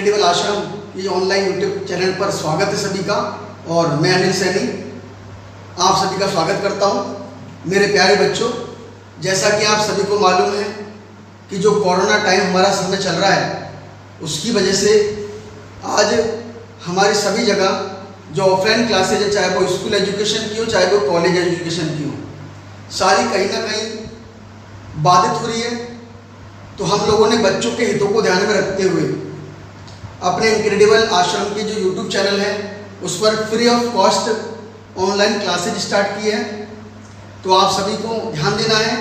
Incredible आश्रम ये online YouTube channel पर स्वागत है सभी का। और मैं अनिल सैनी आप सभी का स्वागत करता हूँ। मेरे प्यारे बच्चों, जैसा कि आप सभी को मालूम है कि जो कोरोना टाइम हमारा समय चल रहा है, उसकी वजह से आज हमारी सभी जगह जो ऑफलाइन क्लासेज है, चाहे वो स्कूल एजुकेशन की हो चाहे वो कॉलेज एजुकेशन की हो, सारी कहीं ना कहीं बाधित हो रही है। तो हम लोगों ने बच्चों के हितों को ध्यान में रखते हुए अपने इनक्रेडिबल आश्रम की जो यूट्यूब चैनल है उस पर free of cost online classes start की है। तो आप सभी को ध्यान देना है।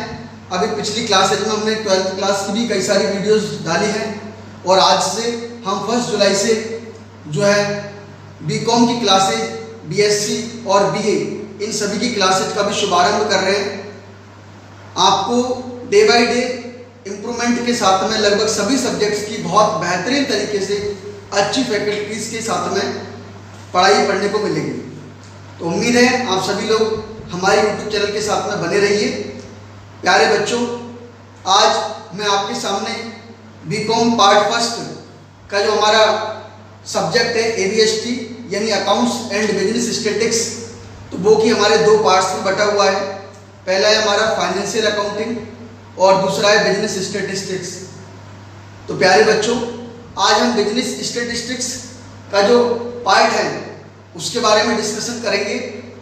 अभी पिछली क्लासेज में हमने 12th क्लास की भी कई सारी वीडियोस डाली हैं और आज से हम 1 जुलाई से जो है बीकॉम की क्लासेज, बीएससी और बीए इन सभी की क्लासेज का भी शुभारंभ कर रहे हैं। आपको डे बाय डे इम्प्रूवमेंट के साथ में लगभग सभी सब्जेक्ट्स की बहुत बेहतरीन तरीके से अच्छी फैकल्टीज के साथ में पढ़ाई पढ़ने को मिलेगी। तो उम्मीद है आप सभी लोग हमारे यूट्यूब चैनल के साथ में बने रहिए। प्यारे बच्चों, आज मैं आपके सामने बीकॉम पार्ट फर्स्ट का जो हमारा सब्जेक्ट है एबीएसटी यानी अकाउंट्स एंड बिजनेस स्टैटिस्टिक्स, तो वो कि हमारे 2 पार्ट्स में बटा हुआ है। पहला है हमारा फाइनेंशियल अकाउंटिंग और दूसरा है बिजनेस स्टैटिस्टिक्स। तो प्यारे बच्चों, आज हम बिजनेस स्टैटिस्टिक्स का जो पार्ट है उसके बारे में डिस्कशन करेंगे,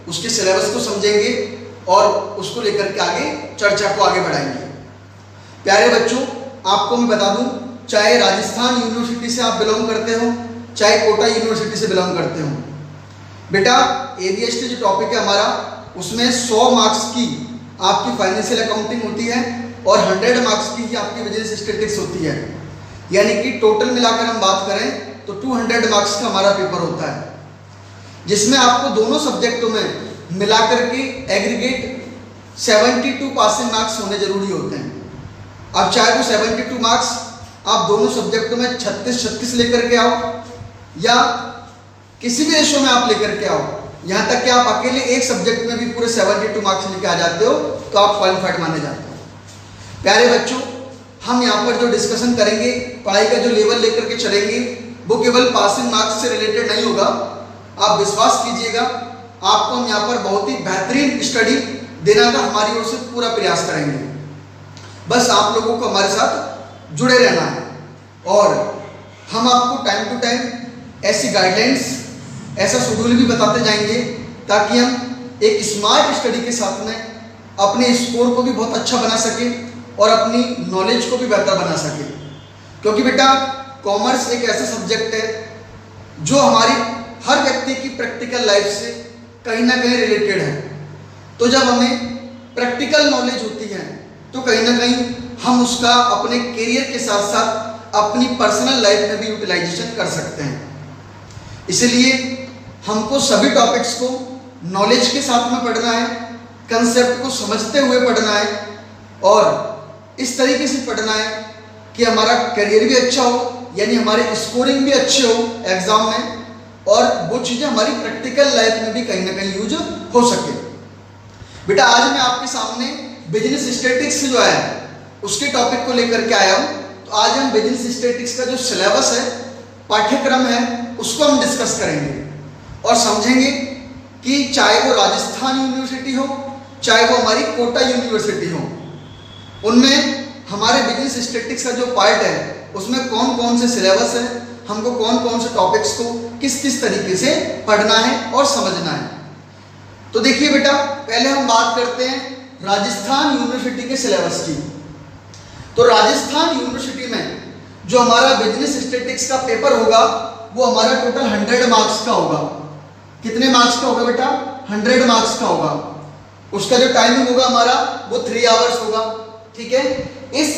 उसके सिलेबस को समझेंगे और उसको लेकर के आगे चर्चा को आगे बढ़ाएंगे। प्यारे बच्चों, आपको मैं बता दूं, चाहे राजस्थान यूनिवर्सिटी से आप बिलोंग करते हो चाहे कोटा यूनिवर्सिटी से बिलोंग करते हो, बेटा एबीएसटी जो टॉपिक है हमारा, उसमें 100 मार्क्स की आपकी फाइनेंशियल अकाउंटिंग होती है और 100 मार्क्स की आपकी बिजनेस स्टैटिस्टिक्स होती है। यानी कि टोटल मिलाकर हम बात करें तो 200 मार्क्स का हमारा पेपर होता है, जिसमें आपको दोनों सब्जेक्टों में मिलाकर के एग्रीगेट 72 पासिंग मार्क्स होने जरूरी होते हैं। अब चाहे वो 72 मार्क्स आप दोनों सब्जेक्टों में 36 लेकर के आओ या किसी भी रेशो में आप लेकर के आओ, यहाँ तक कि आप अकेले एक सब्जेक्ट में भी पूरे 72 मार्क्स लेके आ जाते हो तो आप क्वालिफाइड माने जाते हो। प्यारे बच्चों, हम यहाँ पर जो डिस्कशन करेंगे, पढ़ाई का जो लेवल लेकर के चलेंगे, वो केवल पासिंग मार्क्स से रिलेटेड नहीं होगा। आप विश्वास कीजिएगा, आपको हम यहाँ पर बहुत ही बेहतरीन स्टडी देने का हमारी ओर से पूरा प्रयास करेंगे। बस आप लोगों को हमारे साथ जुड़े रहना है और हम आपको टाइम टू टाइम ऐसी गाइडलाइंस, ऐसा शेड्यूल भी बताते जाएंगे ताकि हम एक स्मार्ट स्टडी के साथ में अपने स्कोर को भी बहुत अच्छा बना सके और अपनी नॉलेज को भी बेहतर बना सके। क्योंकि बेटा कॉमर्स एक ऐसा सब्जेक्ट है जो हमारी हर व्यक्ति की प्रैक्टिकल लाइफ से कहीं ना कहीं रिलेटेड है। तो जब हमें प्रैक्टिकल नॉलेज होती है तो कहीं ना कहीं हम उसका अपने करियर के साथ साथ अपनी पर्सनल लाइफ में भी यूटिलाइजेशन कर सकते हैं। इसलिए हमको सभी टॉपिक्स को नॉलेज के साथ में पढ़ना है, कंसेप्ट को समझते हुए पढ़ना है और इस तरीके से पढ़ना है कि हमारा करियर भी अच्छा हो, यानी हमारे स्कोरिंग भी अच्छे हो एग्जाम में और वो चीज़ें हमारी प्रैक्टिकल लाइफ में भी कहीं ना कहीं यूज हो सके। बेटा आज मैं आपके सामने बिजनेस स्टैटिस्टिक्स जो है उसके टॉपिक को लेकर के आया हूँ। तो आज हम बिजनेस स्टैटिस्टिक्स का जो सिलेबस है, पाठ्यक्रम है, उसको हम डिस्कस करेंगे और समझेंगे कि चाहे वो राजस्थान यूनिवर्सिटी हो चाहे वो हमारी कोटा यूनिवर्सिटी हो, उनमें हमारे बिजनेस स्टैटिस्टिक्स का जो पार्ट है उसमें कौन कौन से सिलेबस है, हमको कौन कौन से टॉपिक्स को किस किस तरीके से पढ़ना है और समझना है। तो देखिए बेटा, पहले हम बात करते हैं राजस्थान यूनिवर्सिटी के सिलेबस की। तो राजस्थान यूनिवर्सिटी में जो हमारा बिजनेस स्टैटिस्टिक्स का पेपर होगा वो हमारा टोटल 100 मार्क्स का होगा। कितने मार्क्स का होगा बेटा? 100 मार्क्स का होगा। उसका जो टाइमिंग होगा हमारा वो 3 आवर्स होगा। ठीक है। इस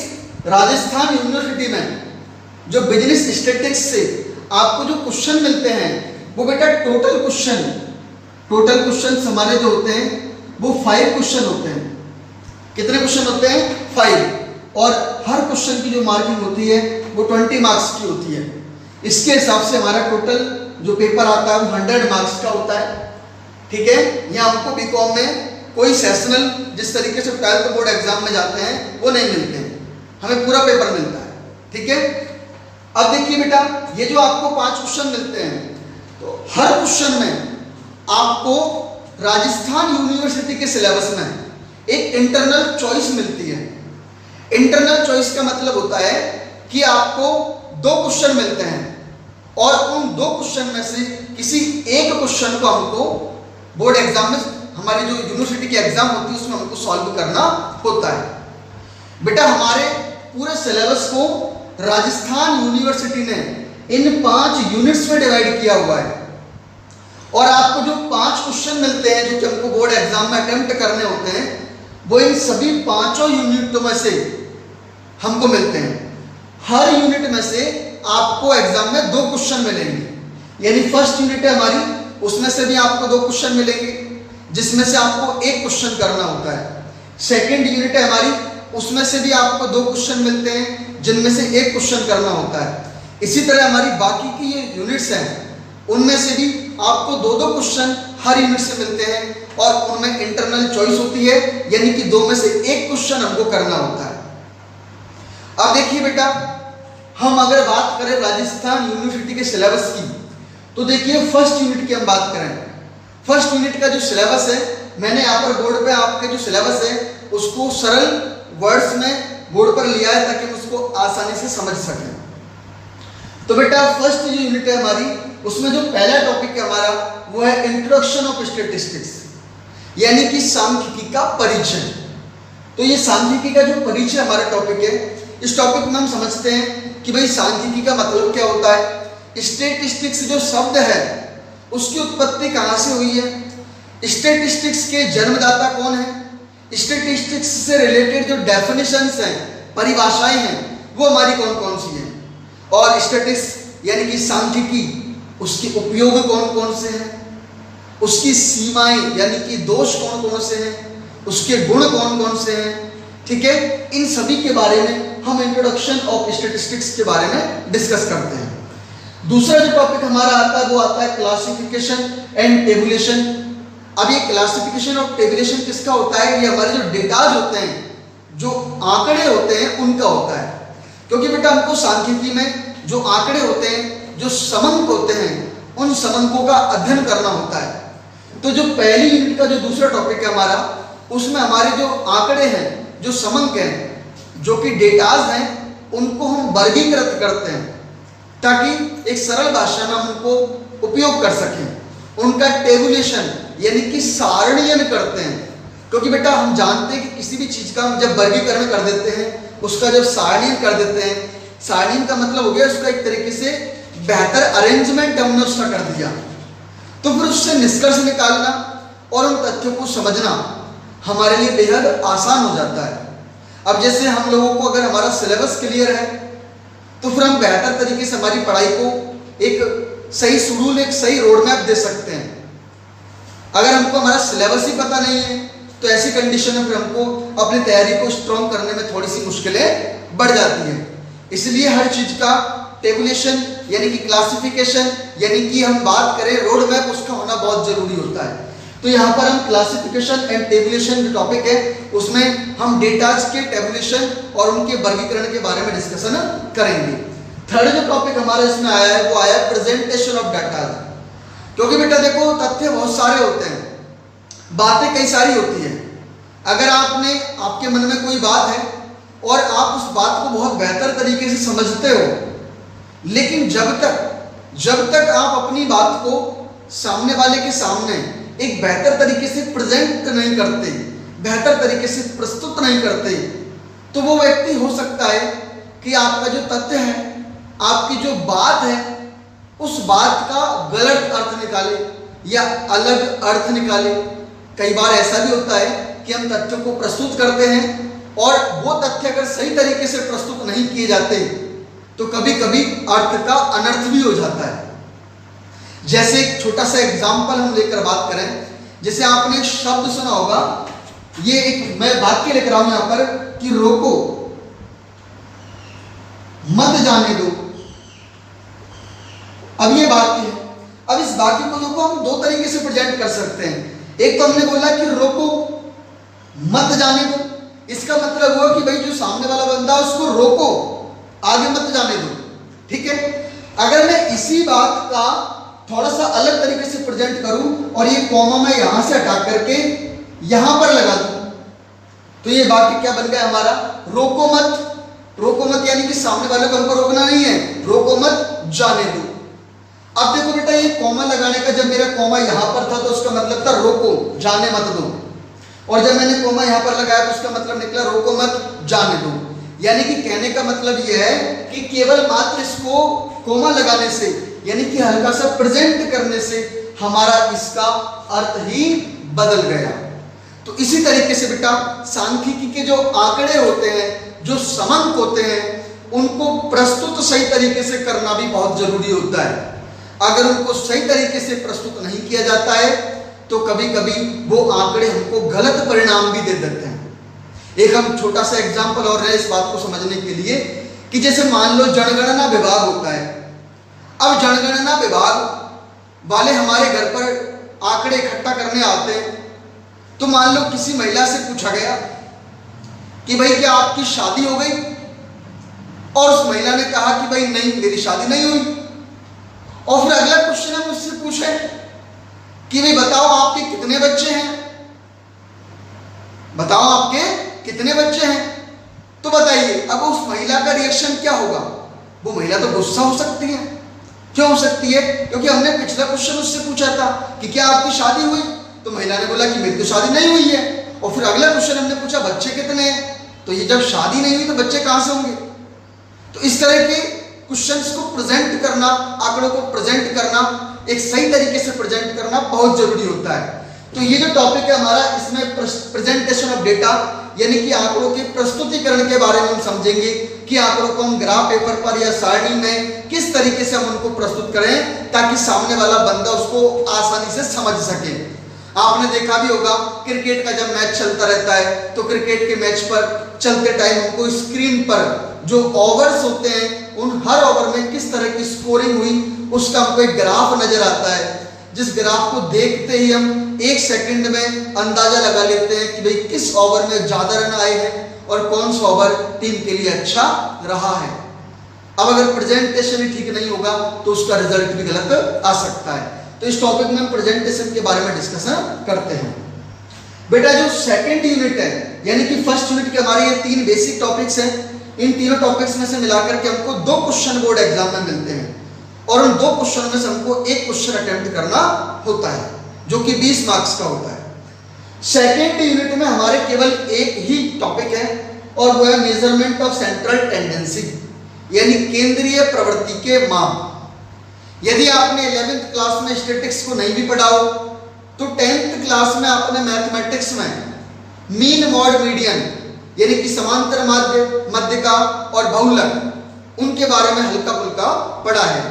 राजस्थान यूनिवर्सिटी में जो बिजनेस स्टैटिस्टिक्स से आपको जो क्वेश्चन मिलते हैं वो बेटा टोटल क्वेश्चन हमारे जो होते हैं वो 5 क्वेश्चन होते हैं। कितने क्वेश्चन होते हैं? 5। और हर क्वेश्चन की जो मार्किंग होती है वो 20 मार्क्स की होती है। इसके हिसाब से हमारा टोटल जो पेपर आता है वो 100 मार्क्स का होता है। ठीक है। यहाँ हमको बीकॉम में कोई सेशनल जिस तरीके से 12th बोर्ड एग्जाम में जाते हैं वो नहीं मिलते हैं, हमें पूरा पेपर मिलता है। ठीक है। अब देखिए बेटा, ये जो आपको 5 क्वेश्चन मिलते हैं, तो हर क्वेश्चन में आपको राजस्थान यूनिवर्सिटी के सिलेबस में एक इंटरनल चॉइस मिलती है। इंटरनल चॉइस का मतलब होता है कि आपको 2 क्वेश्चन मिलते हैं और उन 2 क्वेश्चन में से किसी एक क्वेश्चन को हमको बोर्ड एग्जाम में, हमारी जो यूनिवर्सिटी की एग्जाम होती है उसमें हमको सॉल्व करना होता है। बेटा हमारे पूरे सिलेबस को राजस्थान यूनिवर्सिटी ने इन 5 यूनिट्स में डिवाइड किया हुआ है और आपको जो 5 क्वेश्चन मिलते हैं जो कि हमको बोर्ड एग्जाम में अटेम्प्ट करने होते हैं, वो इन सभी 5 यूनिटों में से हमको मिलते हैं। हर यूनिट में से आपको एग्जाम में 2 क्वेश्चन मिलेंगे, यानी फर्स्ट यूनिट है हमारी, उसमें से भी आपको 2 क्वेश्चन मिलेंगे जिसमें से आपको एक क्वेश्चन करना होता है। सेकेंड यूनिट है हमारी, उसमें से भी आपको 2 क्वेश्चन मिलते हैं जिनमें से एक क्वेश्चन करना होता है। इसी तरह हमारी बाकी की ये यूनिट्स हैं, उनमें से भी आपको 2-2 क्वेश्चन हर यूनिट से मिलते हैं और उनमें इंटरनल चॉइस होती है, यानी कि 2 में से एक क्वेश्चन हमको करना होता है। अब देखिए बेटा, हम अगर बात करें राजस्थान यूनिवर्सिटी के सिलेबस की, तो देखिए फर्स्ट यूनिट की हम बात करें, फर्स्ट यूनिट का जो सिलेबस है, मैंने यहाँ पर बोर्ड पे आपके जो सिलेबस है उसको सरल वर्ड्स में बोर्ड पर लिया है ताकि हम उसको आसानी से समझ सकें। तो बेटा फर्स्ट जो यूनिट है हमारी, उसमें जो पहला टॉपिक है हमारा वो है इंट्रोडक्शन ऑफ स्टैटिस्टिक्स, यानी कि सांख्यिकी का परिचय। तो ये सांख्यिकी का जो परिचय हमारा टॉपिक है, इस टॉपिक में हम समझते हैं कि भाई सांख्यिकी का मतलब क्या होता है, स्टैटिस्टिक्स जो शब्द है उसकी उत्पत्ति कहाँ से हुई है, स्टैटिस्टिक्स के जन्मदाता कौन है, स्टैटिस्टिक्स से रिलेटेड जो डेफिनेशंस हैं, परिभाषाएं हैं, वो हमारी कौन कौन सी हैं, और स्टैटिस्टिक्स यानी कि सांख्यिकी, उसके उपयोग कौन कौन से हैं, उसकी सीमाएं यानी कि दोष कौन कौन से हैं, उसके गुण कौन कौन से हैं, ठीक है। इन सभी के बारे में हम इंट्रोडक्शन ऑफ स्टैटिस्टिक्स के बारे में डिस्कस करते हैं। दूसरा जो टॉपिक हमारा आता है वो आता है क्लासिफिकेशन एंड टेबुलेशन। अब ये क्लासिफिकेशन और टेबुलेशन किसका होता है, ये हमारे जो डेटाज होते हैं, जो आंकड़े होते हैं उनका होता है। क्योंकि बेटा हमको सांख्यिकी में जो आंकड़े होते हैं, जो समंक होते हैं, उन समंकों का अध्ययन करना होता है। तो जो पहली यूनिट का जो दूसरा टॉपिक है हमारा, उसमें हमारे जो आंकड़े हैं, जो समंक हैं, जो कि डेटाज हैं, उनको हम वर्गीकृत करते हैं ताकि एक सरल भाषा में हम उनको उपयोग कर सकें। उनका टेबुलेशन यानी कि सारणीयन करते हैं, क्योंकि बेटा हम जानते हैं कि किसी भी चीज़ का हम जब वर्गीकरण कर देते हैं, उसका जब सारणीयन कर देते हैं, सारणीयन का मतलब हो गया उसका एक तरीके से बेहतर अरेंजमेंट हमने उसका कर दिया, तो फिर उससे निष्कर्ष निकालना और उन तथ्यों को समझना हमारे लिए बेहद आसान हो जाता है। अब जैसे हम लोगों को अगर हमारा सिलेबस क्लियर है तो फिर हम बेहतर तरीके से हमारी पढ़ाई को एक सही शेड्यूल, एक सही रोड मैप दे सकते हैं। अगर हमको हमारा सिलेबस ही पता नहीं है तो ऐसी कंडीशन में फिर हमको अपनी तैयारी को स्ट्रॉन्ग करने में थोड़ी सी मुश्किलें बढ़ जाती हैं। इसलिए हर चीज़ का टेबुलेशन यानी कि क्लासिफिकेशन यानी कि हम बात करें रोड मैप, उसका होना बहुत जरूरी होता है। तो यहाँ पर हम क्लासिफिकेशन एंड टेबुलेशन जो टॉपिक है उसमें हम डेटाज के टेबुलेशन और उनके वर्गीकरण के बारे में डिस्कशन करेंगे। थर्ड जो टॉपिक हमारा इसमें आया है वो आया प्रेजेंटेशन ऑफ डाटा। क्योंकि बेटा देखो तथ्य बहुत सारे होते हैं, बातें कई सारी होती हैं। अगर आपके मन में कोई बात है और आप उस बात को बहुत बेहतर तरीके से समझते हो, लेकिन जब तक आप अपनी बात को सामने वाले के सामने एक बेहतर तरीके से प्रेजेंट नहीं करते, बेहतर तरीके से प्रस्तुत नहीं करते, तो वो व्यक्ति हो सकता है कि आपका जो तथ्य है, आपकी जो बात है, उस बात का गलत अर्थ निकाले या अलग अर्थ निकाले। कई बार ऐसा भी होता है कि हम तथ्यों को प्रस्तुत करते हैं और वो तथ्य अगर सही तरीके से प्रस्तुत नहीं किए जाते तो कभी कभी अर्थ का अनर्थ भी हो जाता है। जैसे एक छोटा सा एग्जाम्पल हम लेकर बात करें, जैसे आपने एक शब्द सुना होगा, ये एक मैं वाक्य लिख रहा हूं यहां पर कि रोको, मत जाने दो। अब ये वाक्य है, अब इस वाक्य को देखो हम दो तरीके से प्रेजेंट कर सकते हैं। एक तो हमने बोला कि रोको, मत जाने दो, इसका मतलब हुआ कि भाई जो सामने वाला बंदा उसको रोको, आगे मत जाने दो, ठीक है। अगर मैं इसी बात का थोड़ा सा अलग तरीके से प्रेजेंट करूं और ये कॉमा मैं यहां से हटा करके यहां पर लगा दूं, तो ये वाक्य क्या बन गया हमारा, रोको मत। रोको मत यानी कि सामने वाले को हमको रोकना नहीं है, रोको मत, जाने दो। अब देखो बेटा, ये कॉमा लगाने का, जब मेरा कॉमा यहां पर था तो उसका मतलब था रोको, जाने मत दो, और जब मैंने कॉमा यहां पर लगाया तो उसका मतलब निकला रोको मत, जाने दो। यानी कि कहने का मतलब यह है कि केवल मात्र इसको कॉमा लगाने से, यानी कि हल्का सा प्रेजेंट करने से हमारा इसका अर्थ ही बदल गया। तो इसी तरीके से बेटा सांख्यिकी के जो आंकड़े होते हैं, जो समांक होते हैं, उनको प्रस्तुत सही तरीके से करना भी बहुत जरूरी होता है। अगर उनको सही तरीके से प्रस्तुत नहीं किया जाता है तो कभी कभी वो आंकड़े हमको गलत परिणाम भी दे देते हैं। एक हम छोटा सा एग्जांपल और है इस बात को समझने के लिए, कि जैसे मान लो जनगणना विभाग होता है। अब जनगणना विभाग वाले हमारे घर पर आंकड़े इकट्ठा करने आते हैं, तो मान लो किसी महिला से पूछा गया कि भाई क्या आपकी शादी हो गई, और उस महिला ने कहा कि भाई नहीं, मेरी शादी नहीं हुई। और फिर अगला क्वेश्चन हम उससे पूछे कि भाई बताओ आपके कितने बच्चे हैं, बताओ आपके कितने बच्चे हैं। तो बताइए अब उस महिला का रिएक्शन क्या होगा। वो महिला तो गुस्सा हो सकती है। क्यों हो सकती है? क्योंकि हमने पिछला क्वेश्चन उससे पूछा था कि क्या आपकी शादी हुई, तो महिला ने बोला कि मेरी तो शादी नहीं हुई है। और फिर अगला क्वेश्चन हमने पूछा बच्चे कितने हैं, तो ये जब शादी नहीं हुई तो बच्चे कहां से होंगे। तो इस तरह के क्वेश्चंस को प्रेजेंट करना, आंकड़ों को प्रेजेंट करना, एक सही तरीके से प्रेजेंट करना बहुत जरूरी होता है। तो ये जो टॉपिक है हमारा, इसमें प्रेजेंटेशन ऑफ डेटा यानी कि आंकड़ों के प्रस्तुतिकरण के बारे में हम समझेंगे कि आंकड़ों को हम ग्राफ पेपर पर या सारणी में किस तरीके से हम उनको प्रस्तुत करें ताकि सामने वाला बंदा उसको आसानी से समझ सके। आपने देखा भी होगा क्रिकेट का जब मैच चलता रहता है तो क्रिकेट के मैच पर चलते टाइम हमको स्क्रीन पर जो ओवर्स होते हैं उन हर ओवर में किस तरह की स्कोरिंग हुई उसका हमको एक ग्राफ नजर आता है, जिस ग्राफ को देखते ही हम एक सेकंड में अंदाजा लगा लेते हैं कि भाई किस ओवर में ज्यादा रन आए हैं और कौन सा ओवर टीम के लिए अच्छा रहा है। अब अगर प्रेजेंटेशन ही ठीक नहीं होगा तो उसका रिजल्ट भी गलत आ सकता है। तो इस टॉपिक में हम प्रेजेंटेशन के बारे में डिस्कशन करते हैं। बेटा जो सेकंड यूनिट है यानी कि फर्स्ट यूनिट के हमारे ये 3 बेसिक टॉपिक्स हैं, इन तीनों टॉपिक्स में से मिलाकर के हमको 2 क्वेश्चन बोर्ड एग्जाम में मिलते हैं और उन 2 क्वेश्चन में से हमको एक क्वेश्चन अटेम्प्ट करना होता है जो कि 20 मार्क्स का होता है। सेकेंड यूनिट में हमारे केवल एक ही टॉपिक है और वो है मेजरमेंट ऑफ सेंट्रल टेंडेंसी यानी केंद्रीय प्रवृत्ति के माप। यदि आपने 11th क्लास में स्टैटिस्टिक्स को नहीं भी पढ़ा हो तो 10th क्लास में आपने मैथमेटिक्स में मीन मॉड मीडियन यानी कि समांतर माध्य, मध्यिका और बहुलक उनके बारे में हल्का फुल्का पढ़ा है।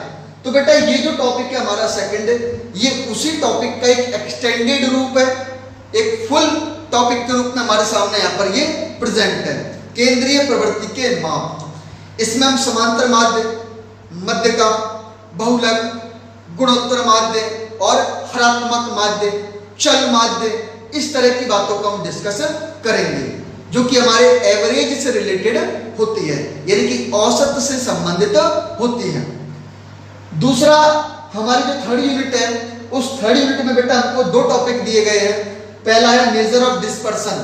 तो बेटा ये जो टॉपिक है हमारा सेकंड, ये उसी टॉपिक का एक एक्सटेंडेड रूप है, एक फुल टॉपिक के रूप में हमारे सामने यहाँ पर ये प्रेजेंट है, केंद्रीय प्रवृत्ति के माप। इसमें हम समांतर माध्य, मध्यिका, बहुलक, गुणोत्तर माध्य और हरात्मक माध्य, चल माध्य, इस तरह की बातों को हम डिस्कस करेंगे जो कि हमारे एवरेज से रिलेटेड होती है यानी कि औसत से संबंधित होती है। दूसरा हमारी जो थर्ड यूनिट है उस थर्ड यूनिट में बेटा हमको 2 टॉपिक दिए गए हैं। पहला है मेजर ऑफ डिस्पर्सन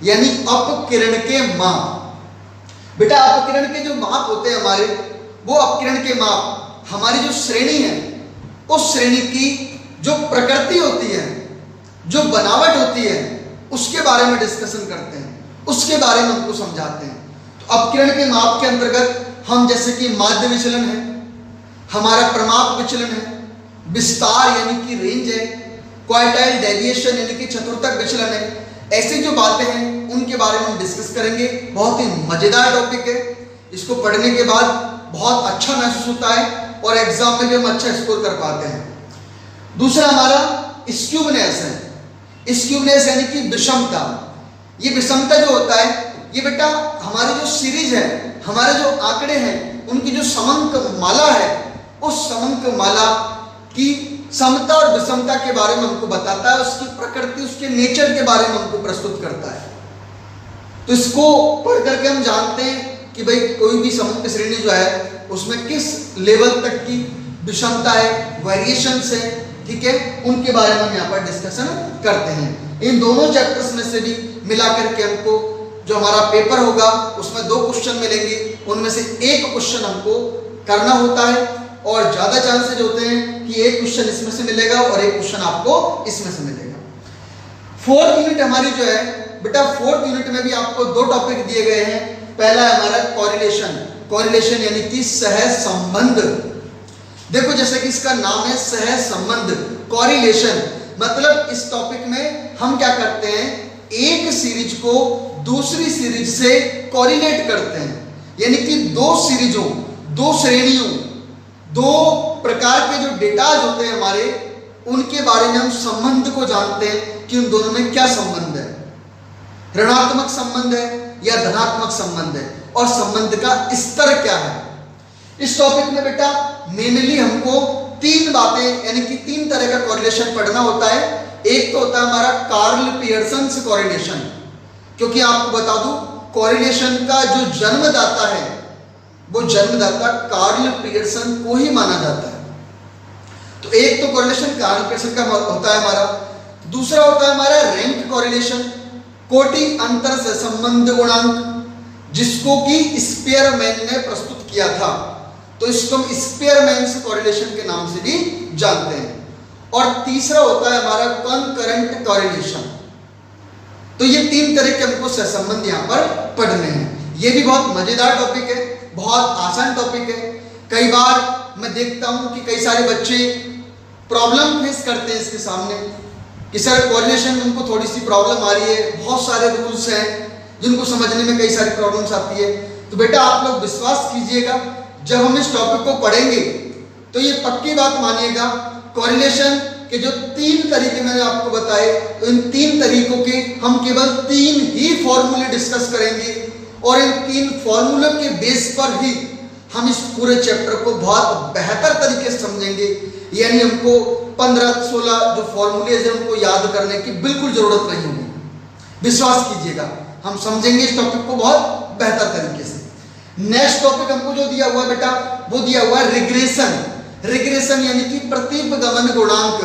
यानी अपकिरण के माप। बेटा अपकिरण के जो माप होते हैं हमारे, वो अपकिरण के माप हमारी जो श्रेणी है उस श्रेणी की जो प्रकृति होती है, जो बनावट होती है, उसके बारे में डिस्कशन करते हैं, उसके बारे में हमको समझाते हैं। तो अपकिरण के माप के अंतर्गत हम जैसे कि माध्य विचलन है, हमारा प्रमाप विचलन है, विस्तार यानी कि रेंज है, क्वार्टाइल डेविएशन यानी कि चतुर्थक विचलन है, ऐसी जो बातें हैं उनके बारे में हम डिस्कस करेंगे। बहुत ही मजेदार टॉपिक है, इसको पढ़ने के बाद बहुत अच्छा महसूस होता है और एग्जाम में भी हम अच्छा स्कोर कर पाते हैं। दूसरा हमारा स्क्यूनेस है। स्क्यूनेस यानी कि विषमता। ये विषमता जो होता है ये बेटा हमारी जो सीरीज है, हमारे जो आंकड़े हैं उनकी जो समंक माला है उस समंक माला की समता और विषमता के बारे में हमको बताता है, उसकी प्रकृति, उसके नेचर के बारे में हमको प्रस्तुत करता है। तो इसको पढ़ करके हम जानते हैं कि भाई कोई भी समंक श्रेणी जो है उसमें किस लेवल तक की विषमता है, वेरिएशंस है, ठीक है, उनके बारे में हम यहाँ पर डिस्कशन करते हैं। इन दोनों चैप्टर्स में से भी मिलाकर के हमको जो हमारा पेपर होगा उसमें 2 क्वेश्चन मिलेंगे, उनमें से एक क्वेश्चन हमको करना होता है और ज्यादा चांसेस होते हैं कि एक क्वेश्चन इसमें से मिलेगा और एक क्वेश्चन आपको इसमें से मिलेगा। 4th यूनिट हमारी जो है बेटा, 4th यूनिट में भी आपको 2 टॉपिक दिए गए हैं। पहला है हमारा कोरिलेशन यानी कि सह संबंध। देखो जैसे कि इसका नाम है सह संबंध, कोरिलेशन, मतलब इस टॉपिक में हम क्या करते हैं, एक सीरीज को दूसरी सीरीज से कोरिलेट करते हैं, यानी कि 2 सीरीजों, 2 श्रेणियों, 2 प्रकार के जो डेटाज होते हैं हमारे, उनके बारे में हम संबंध को जानते हैं कि उन दोनों में क्या संबंध है, ऋणात्मक संबंध है या धनात्मक संबंध है, और संबंध का स्तर क्या है। इस टॉपिक में बेटा मेनली हमको 3 बातें यानी कि 3 तरह का कोरिलेशन पढ़ना होता है। एक तो होता है हमारा कार्ल पियर्सन कोरिलेशन, क्योंकि आपको बता दूं कोरिलेशन का जो जन्मदाता है वो जन्मदाता कार्ल पियर्सन को ही माना जाता है। तो एक तो कोरिलेशन कार्ल पियर्सन का होता है हमारा। दूसरा होता है हमारा रैंक कोरिलेशन, कोटि अंतर सहसंबंध गुणांक, जिसको कि स्पेयरमैन ने प्रस्तुत किया था, तो इसको हम स्पेयरमैन कोरिलेशन के नाम से भी जानते हैं। और तीसरा होता है हमारा कॉनकरेंट कोरिलेशन। तो ये 3 तरह के हमको सहसंबंध यहाँ पर पढ़ने हैं। ये भी बहुत मजेदार टॉपिक है, बहुत आसान टॉपिक है। कई बार मैं देखता हूँ कि कई सारे बच्चे प्रॉब्लम फेस करते हैं इसके सामने कि सर कोरिलेशन में उनको थोड़ी सी प्रॉब्लम आ रही है, बहुत सारे रूल्स हैं जिनको समझने में कई सारी प्रॉब्लम्स आती है। तो बेटा आप लोग विश्वास कीजिएगा, जब हम इस टॉपिक को पढ़ेंगे तो ये पक्की बात मानिएगा, कोरिलेशन के जो 3 तरीके मैंने आपको बताए, तो इन 3 तरीकों के हम केवल 3 ही फॉर्मूले डिस्कस करेंगे और इन 3 फॉर्मूले के बेस पर ही हम इस पूरे चैप्टर को बहुत बेहतर तरीके से समझेंगे। यानी हमको 15-16 जो फॉर्मूलेज हैं उनको याद करने की बिल्कुल जरूरत नहीं होगी। विश्वास कीजिएगा, हम समझेंगे इस टॉपिक को बहुत बेहतर तरीके से। नेक्स्ट टॉपिक हमको जो दिया हुआ है बेटा, वो दिया हुआ है रिग्रेशन यानी कि प्रतिपगमन गुणांक।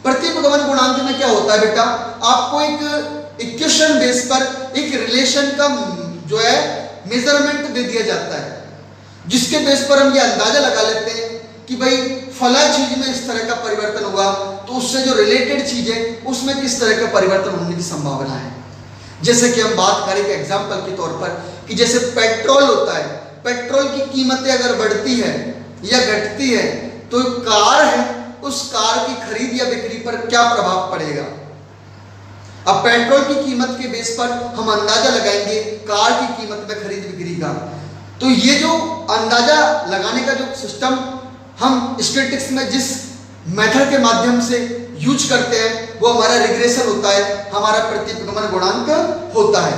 प्रतिपगमन गुणांक में क्या होता है बेटा, आपको एक इक्वेशन बेस पर एक रिलेशन का जो है मेजरमेंट दे दिया जाता है, जिसके बेस पर हम ये अंदाजा लगा लेते हैं कि भाई फला चीज में इस तरह का परिवर्तन हुआ, तो उससे जो रिलेटेड चीज है उसमें किस तरह का परिवर्तन होने की संभावना है। जैसे कि हम बात करें एग्जाम्पल के तौर पर कि जैसे पेट्रोल होता है, पेट्रोल की कीमतें अगर बढ़ती है या घटती है तो कार है, उस कार की खरीद या बिक्री पर क्या प्रभाव पड़ेगा। अब पेट्रोल की कीमत के बेस पर हम अंदाजा लगाएंगे कार की कीमत में खरीद बिक्री का। तो ये जो अंदाजा लगाने का जो सिस्टम हम स्टैटिस्टिक्स में जिस मेथड के माध्यम से यूज करते हैं वो हमारा रिग्रेशन होता है, हमारा प्रतिपगमन गुणांक होता है।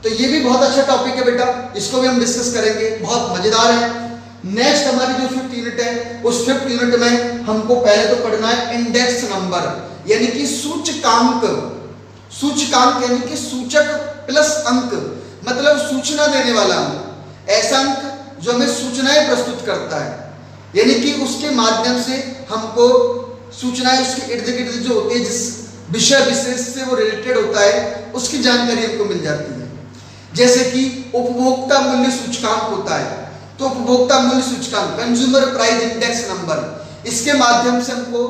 तो ये भी बहुत अच्छा टॉपिक है बेटा, इसको भी हम डिस्कस करेंगे, बहुत मजेदार है। नेक्स्ट हमारी जो 5th यूनिट है, उस 5th यूनिट में हमको पहले तो पढ़ना है इंडेक्स नंबर यानी कि सूचकांक। सूचकांक यानी कि सूचक प्लस अंक, मतलब सूचना देने वाला अंक, ऐसा अंक जो हमें सूचनाएं प्रस्तुत करता है, यानी कि उसके माध्यम से हमको सूचनाएं उसके इर्द गिर्द जो होती है, जिस विषय विशेष से वो रिलेटेड होता है, उसकी जानकारी हमको मिल जाती है। जैसे कि उपभोक्ता मूल्य सूचकांक होता है, तो उपभोक्ता मूल्य सूचकांक कंज्यूमर प्राइस इंडेक्स नंबर, इसके माध्यम से हमको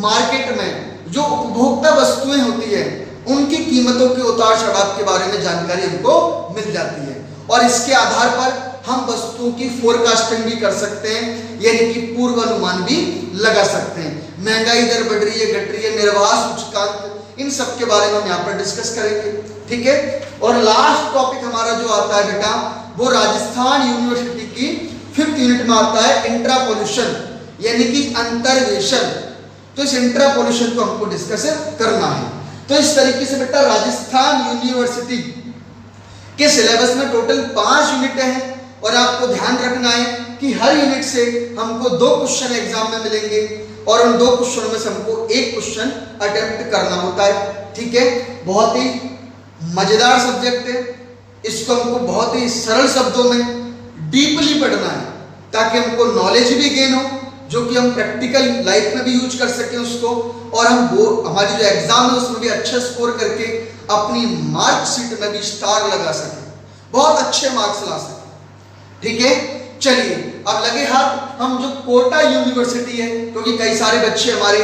मार्केट में जो उपभोक्ता वस्तुएं होती है उनकी कीमतों के उतार चढ़ाव के बारे में जानकारी हमको मिल जाती है, और इसके आधार पर हम वस्तुओं की फोरकास्टिंग भी कर सकते हैं, यानी कि पूर्वानुमान भी लगा सकते हैं। महंगाई दर बढ़ रही है, घट रही है, निर्वाह सूचकांक, इन सब के बारे में हम यहाँ पर डिस्कस करेंगे, ठीक है। और लास्ट टॉपिक हमारा जो आता है बेटा, वो राजस्थान यूनिवर्सिटी की 5th यूनिट में आता है इंट्रापोल्यूशन यानी कि अंतर्वेशन। तो इस इंट्रापोल्यूशन को हमको डिस्कस करना है। तो इस तरीके से बेटा राजस्थान यूनिवर्सिटी के सिलेबस में टोटल 5 यूनिटें हैं, और आपको ध्यान रखना है कि हर यूनिट से हमको 2 क्वेश्चन एग्जाम में मिलेंगे, और उन 2 क्वेश्चनों में से हमको एक क्वेश्चन अटेम्प्ट करना होता है, ठीक है। बहुत ही मजेदार सब्जेक्ट है, इसको हमको बहुत ही सरल शब्दों में डीपली पढ़ना है, ताकि हमको नॉलेज भी गेन हो, जो कि हम प्रैक्टिकल लाइफ में भी यूज कर सकें उसको, और हम वो हमारी जो एग्जाम है उसमें भी अच्छा स्कोर करके अपनी मार्कशीट में भी स्टार लगा सकें, बहुत अच्छे मार्क्स ला सकें। ठीक है, चलिए अब लगे हाथ हम जो कोटा यूनिवर्सिटी है, क्योंकि कई सारे बच्चे हमारे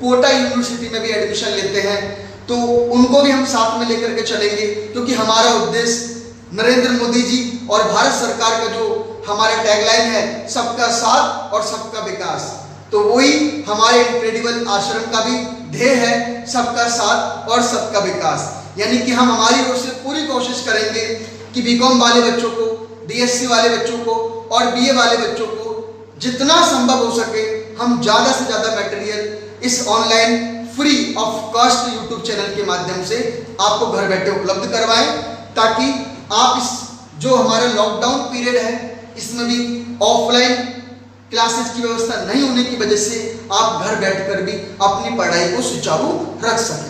कोटा यूनिवर्सिटी में भी एडमिशन लेते हैं, तो उनको भी हम साथ में लेकर के चलेंगे, क्योंकि हमारा उद्देश्य नरेंद्र मोदी जी और भारत सरकार का जो हमारा टैगलाइन है सबका साथ और सबका विकास, तो वही हमारे इनक्रेडिबल आश्रम का भी ध्येय है, सबका साथ और सबका विकास। यानी कि हम हमारी ओर से पूरी कोशिश करेंगे कि बीकॉम वाले बच्चों को, बीएससी वाले बच्चों को और बीए वाले बच्चों को जितना संभव हो सके हम ज़्यादा से ज़्यादा मटेरियल इस online free of cost YouTube channel के माध्यम से आपको घर बैठे उपलब्ध करवाएं, ताकि आप इस जो हमारा लॉकडाउन पीरियड है इसमें भी ऑफलाइन क्लासेस की व्यवस्था नहीं होने की वजह से आप घर बैठकर भी अपनी पढ़ाई को सुचारू रख सकें।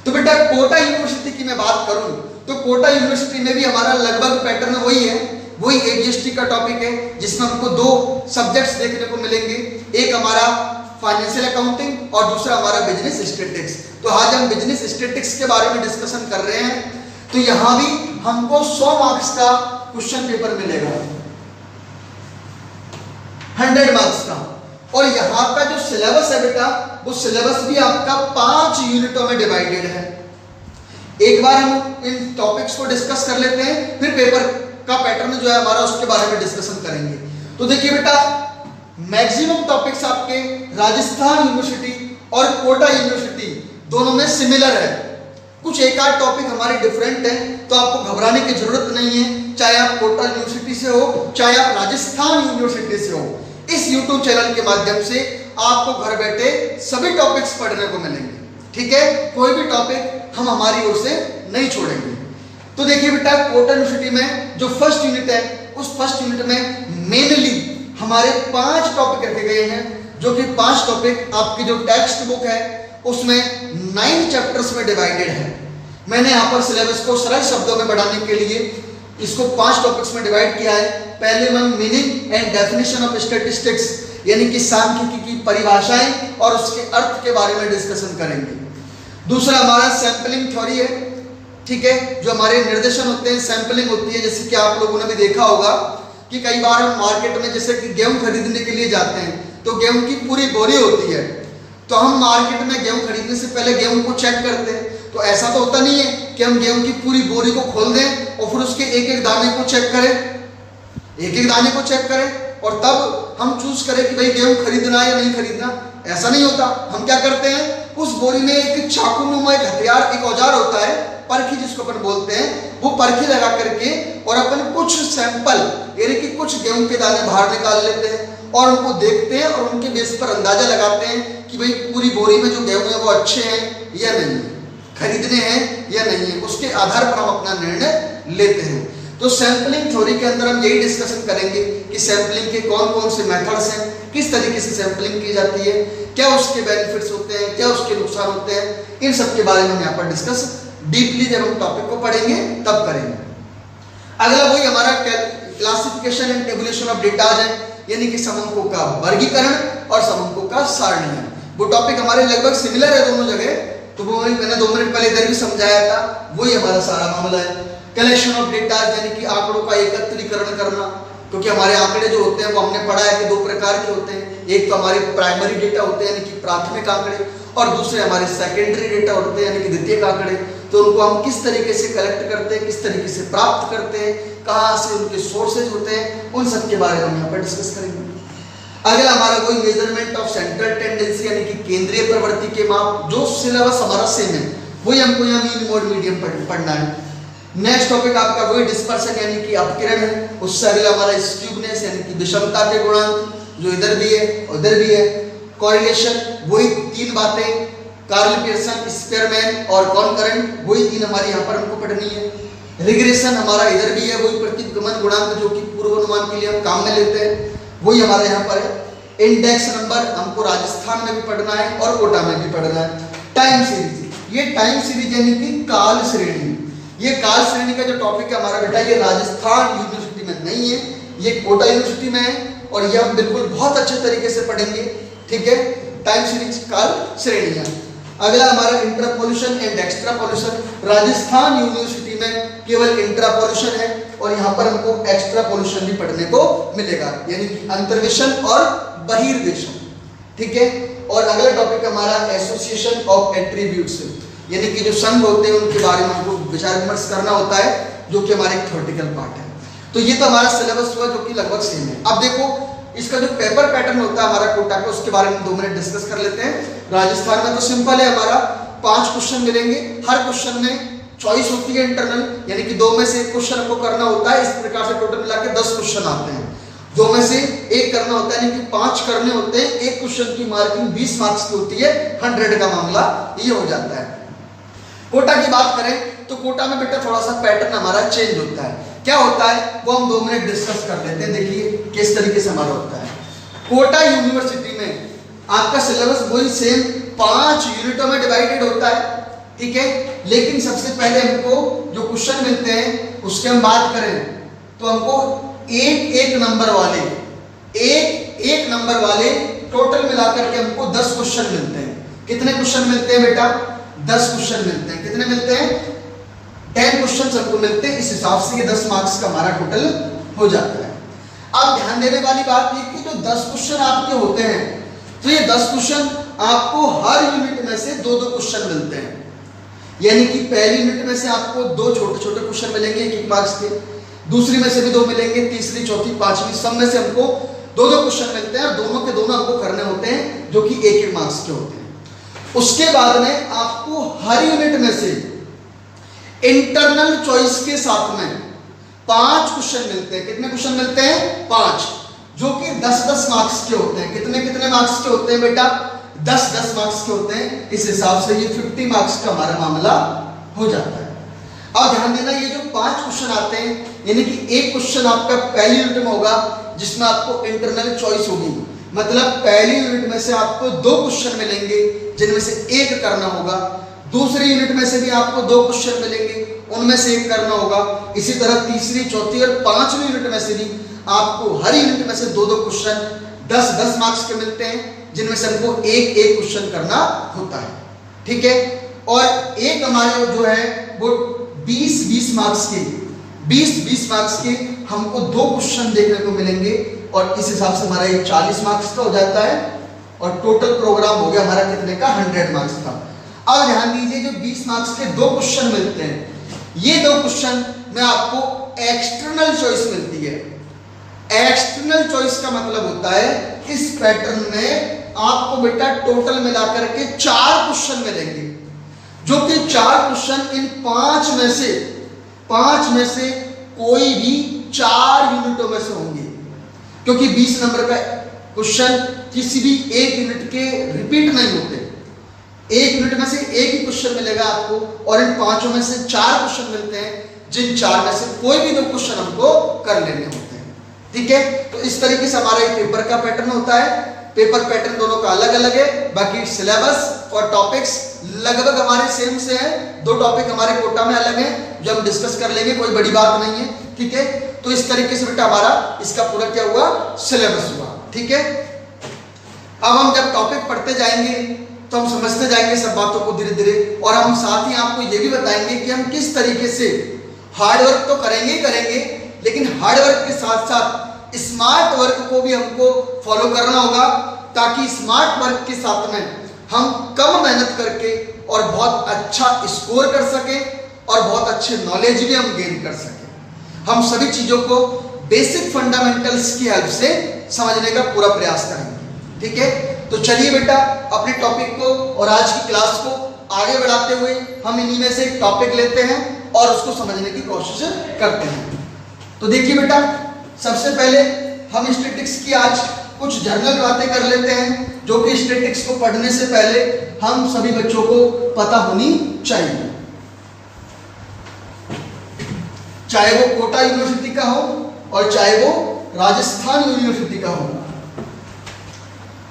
तो बेटा कोटा यूनिवर्सिटी की मैं बात करूं तो कोटा यूनिवर्सिटी में भी हमारा लगभग पैटर्न वही है, वही एजीएसटी का टॉपिक है, जिसमें हमको दो सब्जेक्ट्स देखने को मिलेंगे, एक हमारा फाइनेंशियल अकाउंटिंग और दूसरा हमारा बिजनेस स्टैटिस्टिक्स। तो आज हम बिजनेस स्टैटिस्टिक्स के बारे में डिस्कशन कर रहे हैं। तो यहाँ भी हमको 100 मार्क्स का क्वेश्चन पेपर मिलेगा, 100 मार्क्स का, और यहाँ का जो सिलेबस है बेटा वो सिलेबस भी आपका 5 यूनिटों में डिवाइडेड है। एक बार हम इन टॉपिक्स को डिस्कस कर लेते हैं, फिर पेपर का पैटर्न जो है हमारा उसके बारे में डिस्कशन करेंगे। तो देखिए बेटा मैक्सिमम टॉपिक्स आपके राजस्थान यूनिवर्सिटी और कोटा यूनिवर्सिटी दोनों में सिमिलर है, कुछ एक आध टॉपिक हमारे डिफरेंट है, तो आपको घबराने की जरूरत नहीं है, चाहे आप कोटा यूनिवर्सिटी से हो चाहे आप राजस्थान यूनिवर्सिटी से हो। इस यूट्यूब चैनल के माध्यम से आपको घर बैठे सभी टॉपिक्स पढ़ने को मिलेंगे। ठीक है, कोई भी टॉपिक हम हमारी ओर से नहीं छोड़ेंगे। तो देखिए बेटा कोटा यूनिवर्सिटी में जो फर्स्ट यूनिट है उस फर्स्ट यूनिट में मेनली हमारे 5 टॉपिक रखे गए हैं, जो कि 5 टॉपिक आपकी जो टेक्स्ट बुक है उसमें 9 चैप्टर्स में डिवाइडेड है। मैंने यहाँ पर सिलेबस को सरल शब्दों में बढ़ाने के लिए इसको 5 टॉपिक्स में डिवाइड किया है। पहले हम meaning and definition of statistics यानी कि सांख्यिकी की परिभाषाएं और उसके अर्थ के बारे में डिस्कशन करेंगे। दूसरा हमारा सैंपलिंग थ्योरी है, ठीक है, जो हमारे निर्देशन होते हैं, सैंपलिंग होती है। जैसे कि आप लोगों ने भी देखा होगा कि कई बार हम मार्केट में जैसे कि गेहूं खरीदने के लिए जाते हैं तो गेहूं की पूरी बोरी होती है, तो हम मार्केट में गेहूं खरीदने से पहले गेहूं को चेक करते हैं। तो ऐसा तो होता नहीं है कि हम गेहूं की पूरी बोरी को खोल दें और फिर उसके एक एक दाने को चेक करें, एक एक दाने को चेक करें और तब हम चूज करें कि भाई गेहूं खरीदना है या नहीं खरीदना। ऐसा नहीं होता। हम क्या करते हैं, उस बोरी में एक चाकूनुमा एक हथियार, एक औजार होता है, परखी जिसको अपन बोलते हैं, वो परखी लगा करके और अपन कुछ सैंपल यानी कि कुछ गेहूं के दाने बाहर निकाल लेते हैं और उनको देखते हैं और उनके बेस पर अंदाजा लगाते हैं कि भाई पूरी बोरी में जो गेहूं है वो अच्छे हैं या नहीं है, खरीदने हैं या नहीं है। उसके आधार पर हम अपना निर्णय लेते हैं। तो सैंपलिंग थ्योरी के अंदर हम यही डिस्कशन करेंगे कि सैंपलिंग के कौन कौन से मेथड्स हैं, किस तरीके से सैंपलिंग की जाती है, क्या उसके बेनिफिट्स होते हैं, क्या उसके नुकसान होते हैं, इन सब के बारे में हम यहाँ पर डिस्कस डीपली जब हम टॉपिक को पढ़ेंगे तब करेंगे। अगला वही हमारा classification and tabulation of datas है, यानी कि समंकों का वर्गीकरण और समंकों का सारणी है। वो टॉपिक हमारे लगभग सिमिलर है दोनों जगह, तो वो मैंने 2 मिनट पहले इधर भी समझाया था, वही हमारा सारा मामला है। कलेक्शन ऑफ डेटा यानी कि आंकड़ों का एकत्रीकरण करना, क्योंकि हमारे आंकड़े जो होते हैं वो हमने पढ़ा है कि 2 प्रकार के होते हैं। एक तो हमारे प्राइमरी डेटा होते हैं यानी कि प्राथमिक आंकड़े, और दूसरे हमारे सेकेंडरी डेटा होते हैं यानी कि द्वितीयक आंकड़े। तो उनको हम किस तरीके से कलेक्ट करते हैं, किस तरीके से प्राप्त करते हैं, कहाँ से उनके सोर्सेज होते हैं, उन सब के बारे में हम यहाँ पर डिस्कस करेंगे। अगला हमारा वही मेजरमेंट ऑफ सेंट्रल टेंडेंसी यानी कि केंद्रीय प्रवृत्ति के माप, जो सिलेबस हमारा सेम है वही हमको यहाँ मीन मोड मीडियम पढ़ना है। नेक्स्ट टॉपिक आपका वही डिस्पर्सन यानी कि अपकिरण है। उससे अगला हमारा स्क्यूनेस यानी कि विषमता के गुणांक, जो इधर भी है उधर भी है। कोरिलेशन वही 3 बातें, कार्ल पियर्सन, स्पेयरमैन और कॉनकरेंट, वही 3 हमारी यहाँ पर हमको पढ़नी है। रिग्रेशन हमारा इधर भी है, वही प्रतिगमन गुणांक जो कि पूर्वानुमान के लिए हम काम में लेते हैं, वही हमारे यहाँ पर है। इंडेक्स नंबर हमको राजस्थान में भी पढ़ना है और कोटा में भी पढ़ना है। टाइम सीरीज, ये टाइम सीरीज यानी कि काल श्रेणी, ये काल श्रेणी का जो टॉपिक है हमारा बेटा, ये राजस्थान यूनिवर्सिटी में नहीं है, ये कोटा यूनिवर्सिटी में है और ये हम बिल्कुल बहुत अच्छे तरीके से पढ़ेंगे, ठीक है। टाइम सीरीज काल श्रेणियां। अगला हमारा इंट्रापोल्यूशन एंड एक्स्ट्रापोल्यूशन। राजस्थान यूनिवर्सिटी में केवल इंट्रापोल्यूशन है और यहाँ पर हमको एक्स्ट्रापोल्यूशन भी पढ़ने को मिलेगा, यानी कि अंतर्वेशन और बहिर्वेशन, ठीक है। और अगला टॉपिक हमारा एसोसिएशन ऑफ एट्रीब्यूट्स, यानी कि जो संघ होते हैं उनके बारे में हमको विचार विमर्श करना होता है, जो कि हमारे थ्योरेटिकल पार्ट है। तो ये तो हमारा सिलेबस हुआ जो कि लगभग सेम है। अब देखो इसका जो पेपर पैटर्न होता है हमारा कोटा का, उसके बारे में 2 मिनट डिस्कस कर लेते हैं। राजस्थान में तो सिंपल है, हमारा 5 क्वेश्चन मिलेंगे, हर क्वेश्चन में चॉइस होती है इंटरनल, यानी कि 2 में से 1 क्वेश्चन आपको करना होता है। इस प्रकार से टोटल मिला के 10 क्वेश्चन आते हैं, 2 में से 1 करना होता है, यानी कि 5 करने होते हैं। 1 क्वेश्चन की मार्किंग 20 मार्क्स की होती है, 100 का मामला ये हो जाता है। कोटा की बात करें तो कोटा में बेटा थोड़ा सा पैटर्न हमारा चेंज होता है। क्या होता है वो हम 2 मिनट डिस्कस कर लेते हैं। देखिए किस तरीके से हमारा होता है। कोटा यूनिवर्सिटी में आपका सिलेबस वही सेम 5 यूनिटों में डिवाइडेड होता है, ठीक है। लेकिन सबसे पहले हमको जो क्वेश्चन मिलते हैं उसके हम बात करें तो हमको एक नंबर वाले टोटल मिलाकर के हमको 10 क्वेश्चन मिलते हैं। कितने क्वेश्चन मिलते हैं बेटा? 10 क्वेश्चन मिलते हैं। कितने मिलते हैं? 10 क्वेश्चन सबको मिलते हैं। इस हिसाब से ये 10 मार्क्स का हमारा टोटल हो जाता है। अब ध्यान देने वाली बात ये कि जो 10 क्वेश्चन आपके होते हैं तो ये 10 क्वेश्चन आपको हर यूनिट में से 2-2 क्वेश्चन मिलते हैं, यानी कि पहली यूनिट में से आपको 2 छोटे-छोटे क्वेश्चन मिलेंगे 1-1 मार्क्स के, दूसरी में से भी 2 मिलेंगे, तीसरी, चौथी, पांचवी सब में से हमको 2-2 क्वेश्चन मिलते हैं और दोनों के दोनों हमको करने होते हैं जो कि 1-1 मार्क्स के होते हैं। उसके बाद में आपको हर यूनिट में से इंटरनल चॉइस के साथ में 5 क्वेश्चन मिलते हैं। कितने क्वेश्चन मिलते हैं? 5, जो कि 10-10 मार्क्स के होते हैं। कितने मार्क्स के होते हैं बेटा? 10-10 मार्क्स के होते हैं। इस हिसाब से ये 50 मार्क्स का हमारा मामला हो जाता है। अब ध्यान देना, ये जो 5 क्वेश्चन आते हैं, यानी कि 1 क्वेश्चन आपका पहली यूनिट में होगा जिसमें आपको इंटरनल चॉइस होगी, मतलब पहली यूनिट में से आपको 2 क्वेश्चन मिलेंगे जिनमें से 1 करना होगा। दूसरी यूनिट में से भी आपको 2 क्वेश्चन मिलेंगे, उनमें से 1 करना होगा। इसी तरह तीसरी, चौथी और 5वीं यूनिट में से भी आपको हर यूनिट में से 2-2 क्वेश्चन 10-10 मार्क्स के मिलते हैं, जिनमें से हमको 1-1 क्वेश्चन करना होता है, ठीक है। और एक हमारे जो है वो 20-20 मार्क्स के 20-20 मार्क्स के हमको 2 क्वेश्चन देखने को मिलेंगे और इस हिसाब से हमारा ये 40 मार्क्स का हो जाता है और टोटल प्रोग्राम हो गया हमारा कितने का? 100 मार्क्स का। अब ध्यान दीजिए, जो 20 मार्क्स के 2 क्वेश्चन मिलते हैं, ये 2 क्वेश्चन में आपको एक्सटर्नल चॉइस मिलती है। एक्सटर्नल चॉइस का मतलब होता है इस पैटर्न में आपको बेटा टोटल मिलाकर के 4 क्वेश्चन मिलेंगे, जो कि 4 क्वेश्चन इन 5 में से कोई भी 4 यूनिटों में से होंगे, क्योंकि 20 नंबर का क्वेश्चन किसी भी 1 यूनिट के रिपीट नहीं होते। 1 यूनिट में से 1 ही क्वेश्चन मिलेगा आपको और इन 5 में से 4 क्वेश्चन मिलते हैं, जिन 4 में से कोई भी 2 क्वेश्चन हमको कर लेने होते हैं, ठीक है। तो इस तरीके से हमारा एक पेपर का पैटर्न होता है। पेपर पैटर्न दोनों का अलग अलग है, बाकी सिलेबस और टॉपिक्स लगभग हमारे सेम से हैं। 2 टॉपिक हमारे कोटा में अलग हैं जो हम डिस्कस कर लेंगे, कोई बड़ी बात नहीं है, ठीक है। तो इस तरीके से बेटा हमारा इसका पूरा क्या हुआ? सिलेबस हुआ, ठीक है। अब हम जब टॉपिक पढ़ते जाएंगे तो हम समझते जाएंगे सब बातों को धीरे धीरे, और हम साथ ही आपको ये भी बताएंगे कि हम किस तरीके से हार्डवर्क तो करेंगे, लेकिन हार्डवर्क के साथ साथ स्मार्ट वर्क को भी हमको फॉलो करना होगा, ताकि स्मार्ट वर्क के साथ में हम कम मेहनत करके और बहुत अच्छा स्कोर कर सके और बहुत अच्छे नॉलेज भी हम गेन कर सके। हम सभी चीज़ों को बेसिक फंडामेंटल्स की हेल्प से समझने का पूरा प्रयास करेंगे, ठीक है। तो चलिए बेटा अपने टॉपिक को और आज की क्लास को आगे बढ़ाते हुए हम इन्हीं में से एक टॉपिक लेते हैं और उसको समझने की कोशिश करते हैं। तो देखिए बेटा, सबसे पहले हम स्टैटिस्टिक्स की आज कुछ जनरल बातें कर लेते हैं, जो कि स्टैटिस्टिक्स को पढ़ने से पहले हम सभी बच्चों को पता होनी चाहिए, चाहे वो कोटा यूनिवर्सिटी का हो और चाहे वो राजस्थान यूनिवर्सिटी का हो।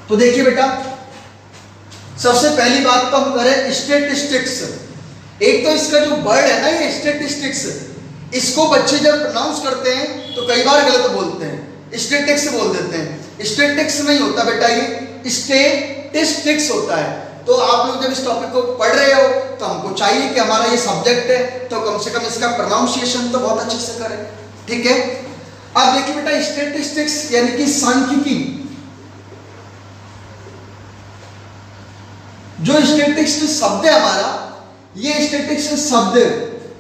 तो देखिए बेटा, सबसे पहली बात तो हम करें स्टैटिस्टिक्स। एक तो इसका जो वर्ड है ना, ये स्टैटिस्टिक्स, इसको बच्चे जब प्रोनाउंस करते हैं तो कई बार गलत बोलते हैं। स्टैटिस्टिक्स बोल देते हैं। स्टैटिस्टिक्स नहीं होता बेटा, ये स्टैटिस्टिक्स होता है। तो आप लोग जब इस टॉपिक को पढ़ रहे हो तो हमको चाहिए कि हमारा ये सब्जेक्ट है तो कम से कम इसका प्रोनाउंसिएशन तो बहुत अच्छे से करें, ठीक है। अब देखिए बेटा, स्टैटिस्टिक्स यानी कि सांख्यिकी, जो स्टैटिस्टिक्स शब्द है हमारा, ये स्टैटिस्टिक्स शब्द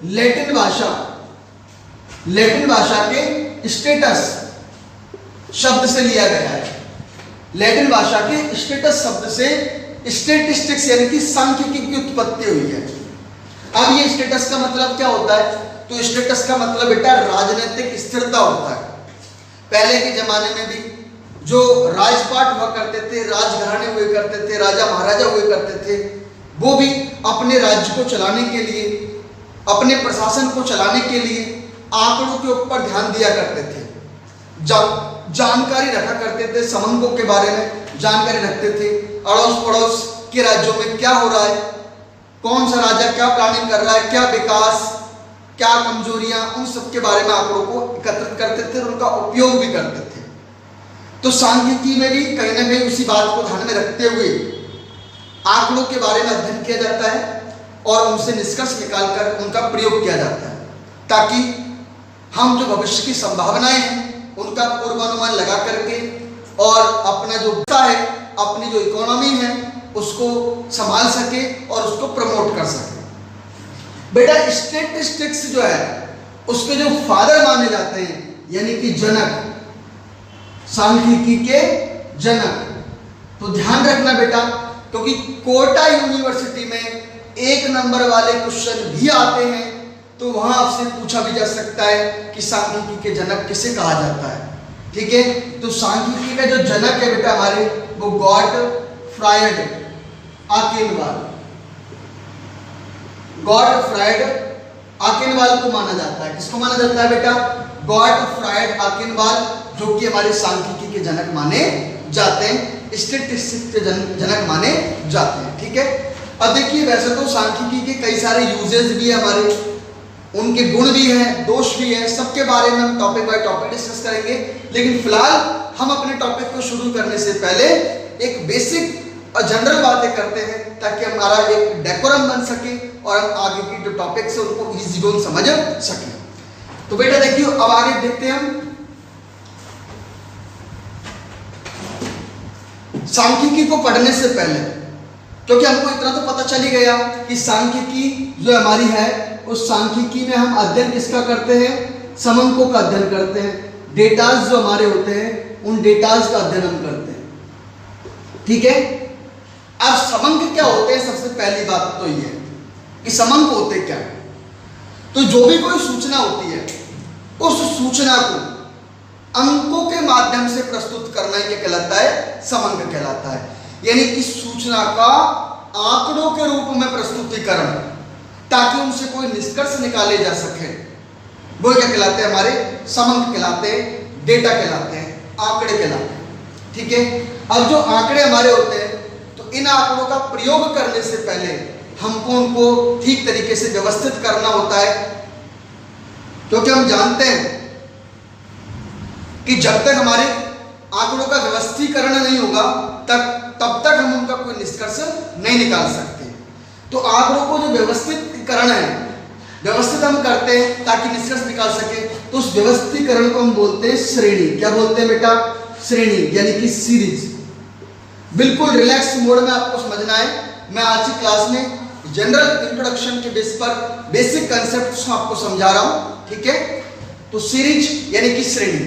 लैटिन भाषा के स्टेटस शब्द से लिया गया है। लैटिन भाषा के स्टेटस शब्द से स्टैटिस्टिक्स यानी कि सांख्यिकी की उत्पत्ति हुई है। अब ये स्टेटस का मतलब क्या होता है? तो स्टेटस का मतलब बेटा राजनीतिक स्थिरता होता है। पहले के जमाने में भी जो राजपाट हुआ करते थे, राजघराने हुए करते थे, राजा महाराजा हुए करते थे, वो भी अपने राज्य को चलाने के लिए, अपने प्रशासन को चलाने के लिए आंकड़ों के ऊपर ध्यान दिया करते थे, जानकारी रखा करते थे, समंकों के बारे में जानकारी रखते थे, अड़ोस पड़ोस के राज्यों में क्या हो रहा है, कौन सा राजा क्या प्लानिंग कर रहा है, क्या विकास, क्या कमजोरियां, उन सब के बारे में आंकड़ों को एकत्रित करते थे और उनका उपयोग भी करते थे। तो सांख्यिकी में भी कहीं ना कहीं उसी बात को ध्यान में रखते हुए आंकड़ों के बारे में अध्ययन किया जाता है और उनसे निष्कर्ष निकालकर उनका प्रयोग किया जाता है, ताकि हम जो भविष्य की संभावनाएं हैं उनका पूर्वानुमान लगा करके और अपना जो है, अपनी जो इकोनॉमी है उसको संभाल सके और उसको प्रमोट कर सके। बेटा स्टैटिस्टिक्स जो है उसके जो फादर माने जाते हैं यानी कि जनक, सांख्यिकी के जनक, तो ध्यान रखना बेटा, क्योंकि कोटा यूनिवर्सिटी में 1 नंबर वाले क्वेश्चन भी आते हैं तो वहां आपसे पूछा भी जा सकता है कि सांख्यिकी के जनक किसे कहा जाता है, ठीक है। तो सांख्यिकी का जो जनक है बेटा हमारे, वो गॉटफ्राइड आकेनवाल को माना जाता है। किसको माना जाता है बेटा? गॉटफ्राइड आकेनवाल, जो कि हमारे सांख्यिकी के जनक माने जाते हैं, स्टैटिस्टिक्स के जनक माने जाते हैं, ठीक है। अब देखिए, वैसे तो सांख्यिकी के कई सारे यूजेस भी है हमारे, उनके गुण भी हैं, दोष भी हैं, सबके बारे में हम टॉपिक बाय टॉपिक डिस्कस करेंगे। लेकिन फिलहाल हम अपने टॉपिक को शुरू करने से पहले एक बेसिक और जनरल बातें करते हैं, ताकि हमारा एक डेकोरम बन सके और हम आगे की जो टॉपिक्स है उनको इजी गोइंग समझ सके। तो बेटा देखिए, अब आगे देखते हैं हम सांख्यिकी को पढ़ने से पहले, क्योंकि हमको इतना तो पता चल ही गया कि सांख्यिकी जो हमारी है, उस सांख्यिकी में हम अध्ययन किसका करते हैं? समंकों का अध्ययन करते हैं। डेटाज जो हमारे होते हैं उन डेटाज का अध्ययन हम करते हैं, ठीक है। अब समंक क्या होते हैं? सबसे पहली बात तो ये है कि समंक होते क्या है। तो जो भी कोई सूचना होती है, उस सूचना को अंकों के माध्यम से प्रस्तुत करना क्या कहलाता है? समंक कहलाता है। यानी कि सूचना का आंकड़ों के रूप में प्रस्तुतिकरण, ताकि उनसे कोई निष्कर्ष निकाले जा सके, वो क्या कहलाते हैं? हमारे समंक कहलाते हैं, डेटा कहलाते हैं, आंकड़े कहलाते हैं, ठीक है। अब जो आंकड़े हमारे होते हैं, तो इन आंकड़ों का प्रयोग करने से पहले हमको उनको ठीक तरीके से व्यवस्थित करना होता है, क्योंकि हम जानते हैं कि जब तक हमारे आंकड़ों का व्यवस्थीकरण नहीं होगा तब तक हम उनका कोई निष्कर्ष नहीं निकाल सकते। तो आंकड़ों को जो व्यवस्थितकरण है, व्यवस्थित हम करते हैं ताकि निष्कर्ष निकाल सके, तो उस व्यवस्थीकरण को हम बोलते हैं श्रेणी। क्या बोलते हैं बेटा? श्रेणी, यानी कि सीरीज। बिल्कुल रिलैक्स मोड में आपको समझना है। मैं आज की क्लास में जनरल इंट्रोडक्शन के बेस पर बेसिक कंसेप्ट आपको समझा रहा हूं, ठीक है। तो सीरीज यानी कि श्रेणी।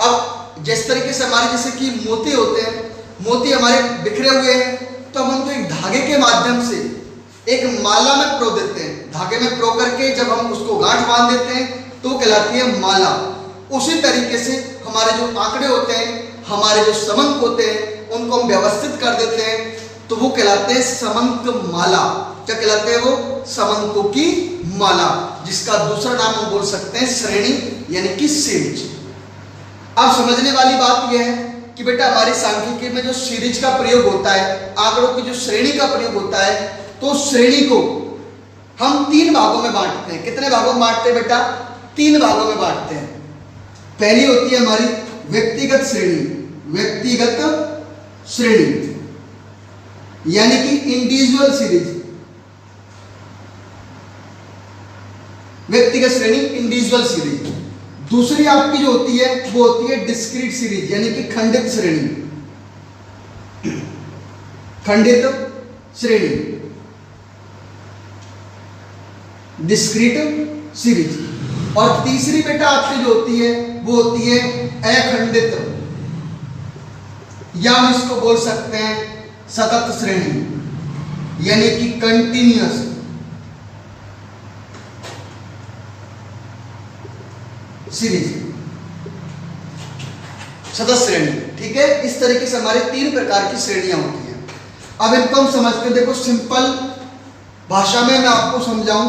अब जिस तरीके से हमारे जैसे कि मोती होते हैं, मोती हमारे बिखरे हुए हैं, तो हम उनको एक धागे के माध्यम से एक माला में प्रो देते हैं। धागे में प्रो करके जब हम उसको गांठ बांध देते हैं तो कहलाती है माला। उसी तरीके से हमारे जो आंकड़े होते हैं, हमारे जो समंक होते हैं, उनको हम व्यवस्थित कर देते हैं, तो वो कहलाते हैं समंक माला। क्या कहलाते हैं वो? समंकों की माला, जिसका दूसरा नाम हम बोल सकते हैं श्रेणी यानी कि सीरीज। अब समझने वाली बात यह है कि बेटा हमारी सांख्यिकी में जो सीरीज का प्रयोग होता है, आंकड़ों की जो श्रेणी का प्रयोग होता है, तो श्रेणी को हम 3 भागों में बांटते हैं। कितने भागों में बांटते हैं बेटा? 3 भागों में बांटते हैं। पहली होती है हमारी व्यक्तिगत श्रेणी, व्यक्तिगत श्रेणी यानी कि इंडिविजुअल सीरीज, व्यक्तिगत श्रेणी इंडिविजुअल सीरीज। दूसरी आपकी जो होती है वो होती है डिस्क्रीट सीरीज यानी कि खंडित श्रेणी, खंडित श्रेणी, डिस्क्रीट सीरीज। और तीसरी बेटा आपकी जो होती है वो होती है अखंडित, या हम इसको बोल सकते हैं सतत श्रेणी यानी कि कंटिन्यूअस सीरीज, सतत श्रेणी। ठीक है, इस तरीके से हमारे 3 प्रकार की श्रेणियां होती हैं। अब इनको हम समझते हैं। देखो सिंपल भाषा में मैं आपको समझाऊं,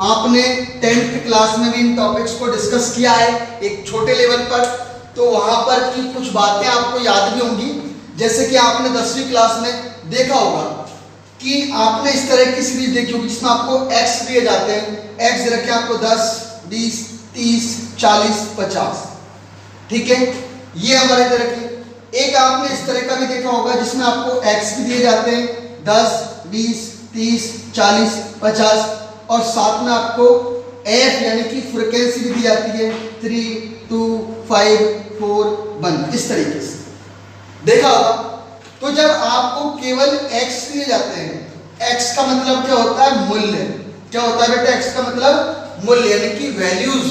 आपने 10th क्लास में भी इन टॉपिक्स को डिस्कस किया है एक छोटे लेवल पर, तो वहां पर की कुछ बातें आपको याद भी होंगी। जैसे कि आपने 10वीं क्लास में देखा होगा कि आपने इस तरह की सीरीज देखी होगी जिसमें आपको x दिए जाते हैं, x रखे आपको 10, 20, 30, 40, 50। ठीक है, ये हमारे इधर रखिए। एक आपने इस तरह का भी देखा होगा जिसमें आपको x भी दिए जाते हैं 10, 20, 30, 40, 50 और साथ में आपको f यानी कि फ्रीक्वेंसी भी दी जाती है 3, 2, 5, 4, 1 इस तरीके से देखा होगा। तो जब आपको केवल x दिए जाते हैं, x का मतलब क्या होता है? मूल्य। क्या होता है बेटा? x का मतलब मूल्य यानी कि वैल्यूज।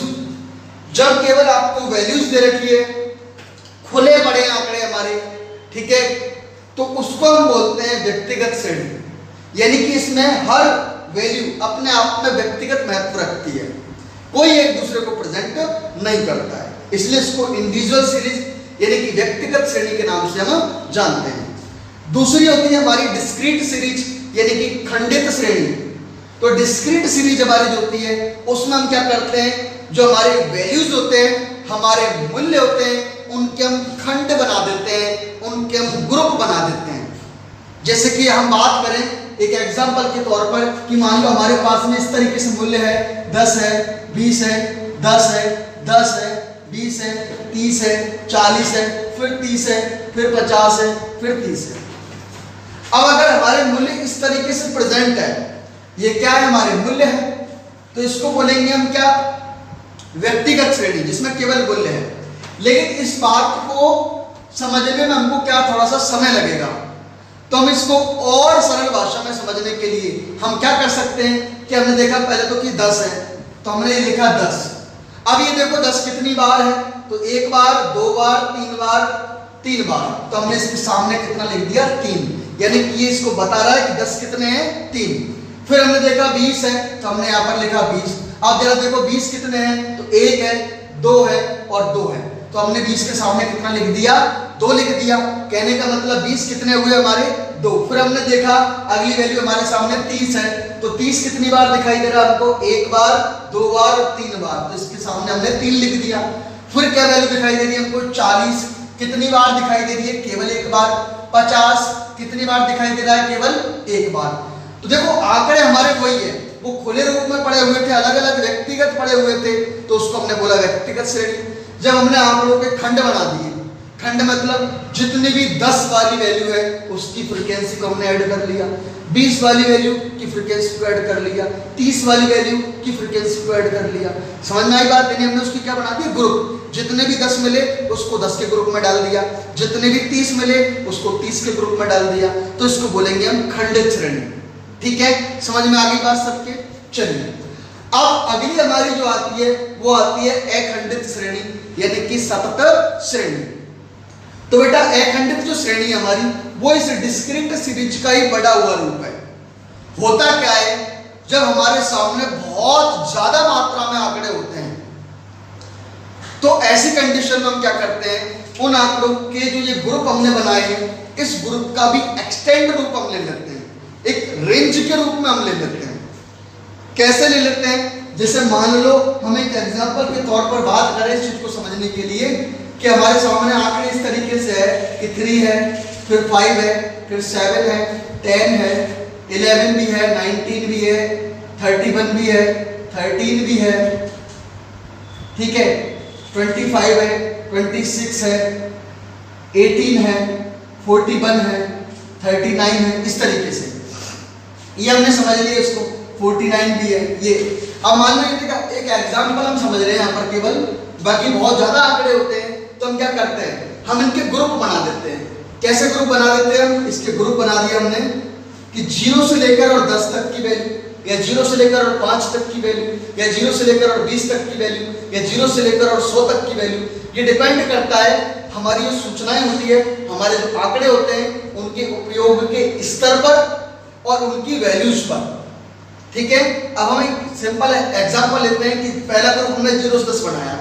जब केवल आपको वैल्यूज दे रखी है, खुले बड़े आंकड़े हमारे, ठीक है, तो उसको हम बोलते हैं व्यक्तिगत श्रेणी, यानी कि इसमें हर वैल्यू अपने आप में व्यक्तिगत महत्व रखती है, कोई एक दूसरे को प्रेजेंट नहीं करता है, इसलिए इसको इंडिविजुअल सीरीज यानी कि व्यक्तिगत श्रेणी के नाम से हम जानते हैं। दूसरी होती है हमारी डिस्क्रीट सीरीज यानी कि खंडित श्रेणी। तो डिस्क्रीट सीरीज हमारी जो होती है उसमें हम क्या करते हैं, जो हमारे वैल्यूज होते हैं, हमारे मूल्य होते हैं, उनके हम खंड बना देते हैं, उनके हम ग्रुप बना देते हैं। जैसे कि हम बात करें एक एग्जांपल के तौर पर कि मान लो हमारे पास में इस तरीके से मूल्य है 10 है, 20 है, 10 है, 10 है, 20 है, 30 है, 40 है, फिर 30 है, फिर 50 है, फिर 30 है। अब अगर हमारे मूल्य इस तरीके से प्रेजेंट है, ये क्या है? हमारे मूल्य है, तो इसको बोलेंगे हम क्या? व्यक्तिगत श्रेणी जिसमें केवल मूल्य है। लेकिन इस बात को समझने में हमको क्या थोड़ा सा समय लगेगा, तो हम इसको और सरल भाषा में समझने के लिए हम क्या कर सकते हैं कि हमने देखा पहले तो कि 10 है, तो हमने ये लिखा 10। अब ये देखो 10 कितनी बार है, तो 1 बार, 2 बार, 3 बार, 3 बार, तो हमने इसके सामने कितना लिख दिया? 3, यानी कि ये इसको बता रहा है कि 10 कितने हैं? 3। फिर हमने देखा 20 है, तो हमने यहाँ पर लिखा 20। अब जरा देखो 20 कितने हैं, तो 1 है, 2 है और 2 है, तो हमने 20 के सामने कितना लिख दिया? 2 लिख दिया। कहने का मतलब 20 कितने हुए हमारे? 2। फिर हमने देखा अगली वैल्यू हमारे सामने 30 है, तो 30 कितनी बार दिखाई दे रहा है हमको? 1 बार, 2 बार, 3 बार, तो इसके सामने हमने 3 लिख दिया। फिर क्या वैल्यू दिखाई दे रही है हमको? 40 कितनी बार दिखाई दे रही है? केवल 1 बार। 50 कितनी बार दिखाई दे रहा है? केवल 1 बार। तो देखो आंकड़े हमारे वही है, वो खुले रूप में पड़े हुए थे, अलग अलग व्यक्तिगत पड़े हुए थे, तो उसको हमने बोला व्यक्तिगत श्रेणी। जब हमने आंकड़ों के खंड बना दिए, खंड मतलब जितनी भी 10 वाली वैल्यू है उसकी फ्रीक्वेंसी को हमने ऐड कर लिया, 20 वाली वैल्यू की फ्रीक्वेंसी को ऐड कर लिया, 30 वाली वैल्यू की फ्रीक्वेंसी को ऐड कर लिया। समझ में आई बात? हमने उसकी क्या बना दिया? ग्रुप। जितने भी 10 मिले उसको 10 के ग्रुप में डाल दिया, जितने भी 30 मिले उसको 30 के ग्रुप में डाल दिया, तो इसको बोलेंगे हम खंडित श्रेणी। ठीक है, समझ में आ गई बात सबके? चलिए अब अगली हमारी जो आती है वो आती है अखंडित श्रेणी यानी कि सतत श्रेणी। तो बेटा अखंडित जो श्रेणी हमारी वो इस डिस्क्रीट सीरीज का ही बड़ा हुआ रूप है। होता क्या है, जब हमारे सामने बहुत ज्यादा मात्रा में आंकड़े होते हैं तो ऐसी कंडीशन में हम क्या करते हैं, उन आंकड़ों के जो ये ग्रुप हमने बनाए हैं इस ग्रुप का भी एक्सटेंड रूप हम ले लेते हैं, एक रेंज के रूप में हम ले लेते हैं। कैसे ले लेते हैं? जैसे मान लो हम एक एग्जांपल के तौर पर बात करें इस चीज को समझने के लिए कि हमारे सामने आंकड़े इस तरीके से है कि 3 है, फिर 5 है, फिर 7 है, 10 है, 11 भी है, 19 भी है, 31 भी है, 13 भी है, ठीक है, 25 है, 26 है, 18 है, 41 है, 39 है, इस तरीके से ये हमने समझ लिया। इसको 49 भी है ये। अब मान लो एक एग्जाम्पल हम समझ रहे हैं यहाँ पर केवल, बाकी बहुत ज्यादा आंकड़े होते हैं तो हम क्या करते हैं, हम इनके ग्रुप बना देते हैं। कैसे ग्रुप बना देते हैं हम, इसके ग्रुप बना दिए हमने कि 0 से लेकर और 10 तक की वैल्यू, या 0 से लेकर और 5 तक की वैल्यू, या 0 से लेकर और 20 तक की वैल्यू, या 0 से लेकर और 100 तक की वैल्यू। ये डिपेंड करता है हमारी जो सूचनाएं होती है, हमारे जो आंकड़े होते हैं उनके उपयोग के स्तर पर और उनकी वैल्यूज पर। ठीक है, अब हम एक सिंपल एग्जांपल लेते हैं कि पहला ग्रुप हमने 0 से 10 बनाया,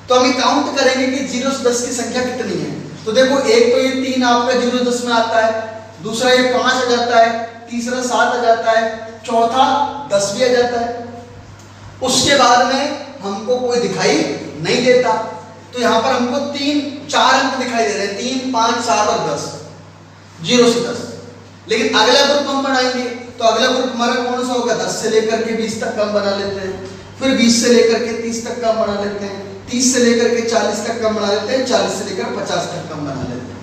तो हम काउंट करेंगे कि 0 से 10 की संख्या कितनी है। तो देखो एक तो ये 3 आपका 0 से 10 में आता है, दूसरा ये 5 आ जाता है, तीसरा 7 आ जाता है, चौथा 10 भी आ जाता है। उसके बाद में हमको कोई दिखाई नहीं देता, तो यहाँ पर हमको 4 अंक दिखाई दे रहे हैं, 3, 5, 7 और 10, 0 से 10। लेकिन अगला ग्रुप हम बनाएंगे तो अगला ग्रुप हमारा कौन सा होगा, 10 से लेकर के 20 तक हम बना लेते हैं, फिर 20 से लेकर के 30 तक हम बना लेते हैं, 30 से लेकर के 40 तक कम बना लेते हैं, 40 से लेकर 50 तक कम बना लेते हैं।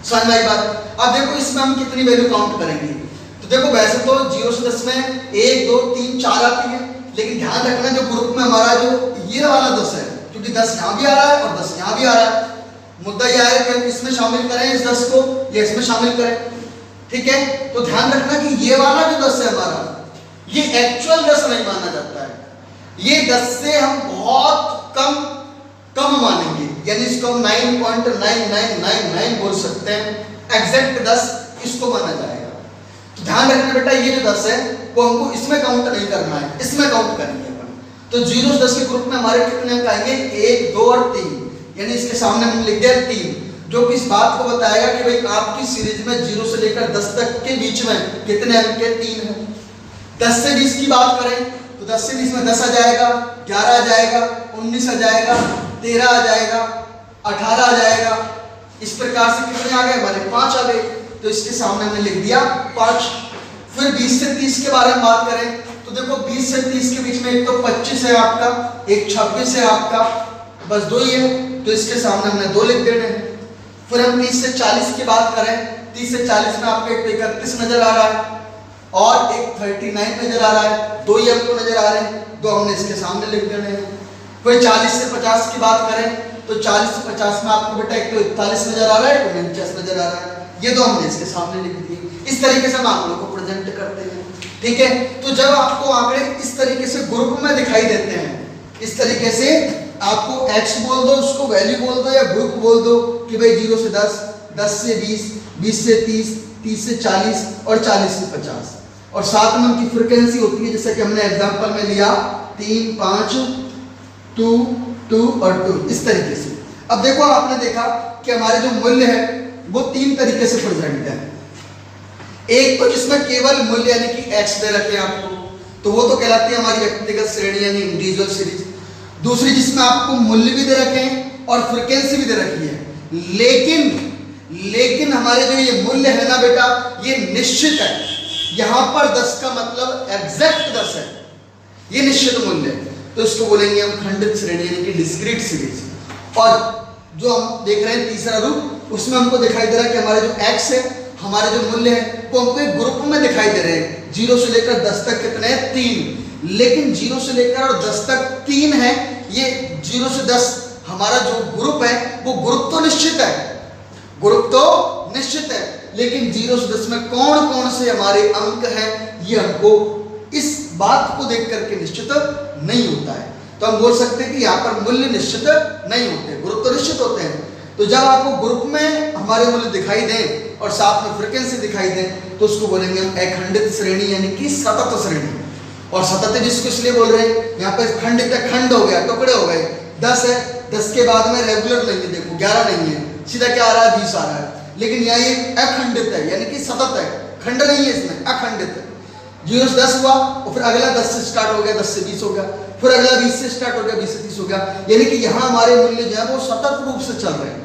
समझ में आई बात। अब देखो इसमें हम कितनी वैल्यू काउंट करेंगे, तो देखो वैसे तो 0 से 10 में 1, 2, 3, 4 आती है, लेकिन ध्यान रखना जो ग्रुप में हमारा जो ये वाला 10 है, क्योंकि 10 यहाँ भी आ रहा है और 10 यहाँ भी आ रहा है, मुद्दा यह है कि हम इसमें शामिल करें इस 10 को या इसमें शामिल करें। ठीक है, तो ध्यान रखना कि ये वाला जो 10 है हमारा, ये एक्चुअल 10 नहीं माना जाता है, ये 10 से हम बहुत कम मानेंगे, यानी इसको हम 9.9999 बोल सकते हैं, एग्जैक्ट 10 इसको माना जाएगा। तो ध्यान रखना बेटा, ये जो 10 है वो हमको इसमें काउंट नहीं करना है, इसमें काउंट करेंगे अपन। तो 0 से 10 के ग्रुप में हमारे कितने अंक आएंगे, 1, 2 और 3, यानी इसके सामने हम लिख दिया 3, जो कि इस बात को बताएगा कि भाई आपकी सीरीज में 0 से लेकर 10 तक के बीच में कितने अंक है, 3 है। 10 से 20 की बात करें तो 10 से 20 में 10 आ जाएगा, 11 आ जाएगा, 19 आ जाएगा, 13 आ जाएगा, 18 आ जाएगा। इस प्रकार से कितने आ गए हमारे, 5 आ गए, तो इसके सामने हमने लिख दिया 5। फिर 20 से 30 के बारे में बात करें तो देखो 20 से 30 के बीच में एक तो 25 है आपका, एक 26 है आपका, बस 2 ही है, तो इसके सामने हमने 2 लिख देने हैं। फिर हम 30 से 40 की बात करें, 30 से 40 में आपको एक 31 नजर आ रहा है और एक 39 नजर आ रहा है, 2 ही हमको नजर आ रहे हैं, 2 हमने इसके सामने लिख देने हैं। फिर 40 से 50 की बात करें तो 40 से 50 में आपको बेटा एक तो 41 नजर आ रहा है, एक 49 नजर आ रहा है, ये 2 हमने इसके सामने लिख दिए। इस तरीके से हम आंकड़ों को प्रेजेंट करते हैं। ठीक है, तो जब आपको आंकड़े इस तरीके से ग्रुप में दिखाई देते हैं, इस तरीके से आपको x बोल दो, उसको वैल्यू बोल दो या ग्रुप बोल दो कि भाई 0 से 10, 10 से 20, 20 से 30, 30 से 40 और 40 से 50, और साथ में उनकी फ्रीक्वेंसी होती है, जैसे कि हमने एग्जांपल में लिया 3, 5, 2, 2 और 2, इस तरीके से। अब देखो आपने देखा कि हमारे जो मूल्य है वो 3 तरीके से प्रेजेंट है। एक तो जिसमें केवल मूल्य यानी कि x दे रखे हैं आपको, तो वो तो कहलाती है हमारी व्यक्तिगत श्रेणी यानी इंडिविजुअल सीरीज। दूसरी जिसमें आपको मूल्य भी दे रखे हैं और फ्रीक्वेंसी भी दे रखी है, लेकिन हमारे जो ये मूल्य है ना बेटा, ये निश्चित है। यहां पर 10 का मतलब एग्जैक्ट 10 है, ये निश्चित मूल्य है, तो इसको बोलेंगे हम खंडित श्रेणी यानी कि डिस्क्रीट सीरीज। और जो हम देख रहे हैं तीसरा रूप, उसमें हमको दिखाई दे रहा है कि हमारे जो x है, हमारे जो मूल्य है वो हमको एक ग्रुप में दिखाई दे रहे हैं। 0 से लेकर 10 तक कितने हैं, 3, लेकिन 0 से लेकर और 10 तक 3 है। ये 0 से 10 हमारा जो ग्रुप है वो ग्रुप तो निश्चित है, ग्रुप तो निश्चित है, लेकिन 0 से 10 में कौन कौन से हमारे अंक हैं ये हमको इस बात को देख करके निश्चित नहीं होता है। तो हम बोल सकते हैं कि यहाँ पर मूल्य निश्चित नहीं होते, ग्रुप तो निश्चित होते हैं। तो जब आपको ग्रुप में हमारे मूल्य दिखाई दें और साथ में फ्रीक्वेंसी दिखाई दें तो उसको बोलेंगे हम अखंडित श्रेणी यानी कि सतत श्रेणी। और सतत जिसको इसलिए बोल रहे हैं, यहाँ पर खंडित है, खंड हो गया, टुकड़े हो गए। 10 है, 10 के बाद में रेगुलर नहीं है, देखो 11 नहीं है, सीधा क्या आ रहा है, 20 आ रहा है। लेकिन यहाँ ये अखंडित है यानी कि सतत है, खंड नहीं है इसमें, अखंडित है। 0 से 10 हुआ और फिर अगला 10 से स्टार्ट हो गया, 10 से 20 हो गया, फिर अगला 20 से स्टार्ट हो गया, 20 से 30 हो गया। यानी कि यहाँ हमारे मूल्य जो है वो सतत रूप से चल रहे हैं,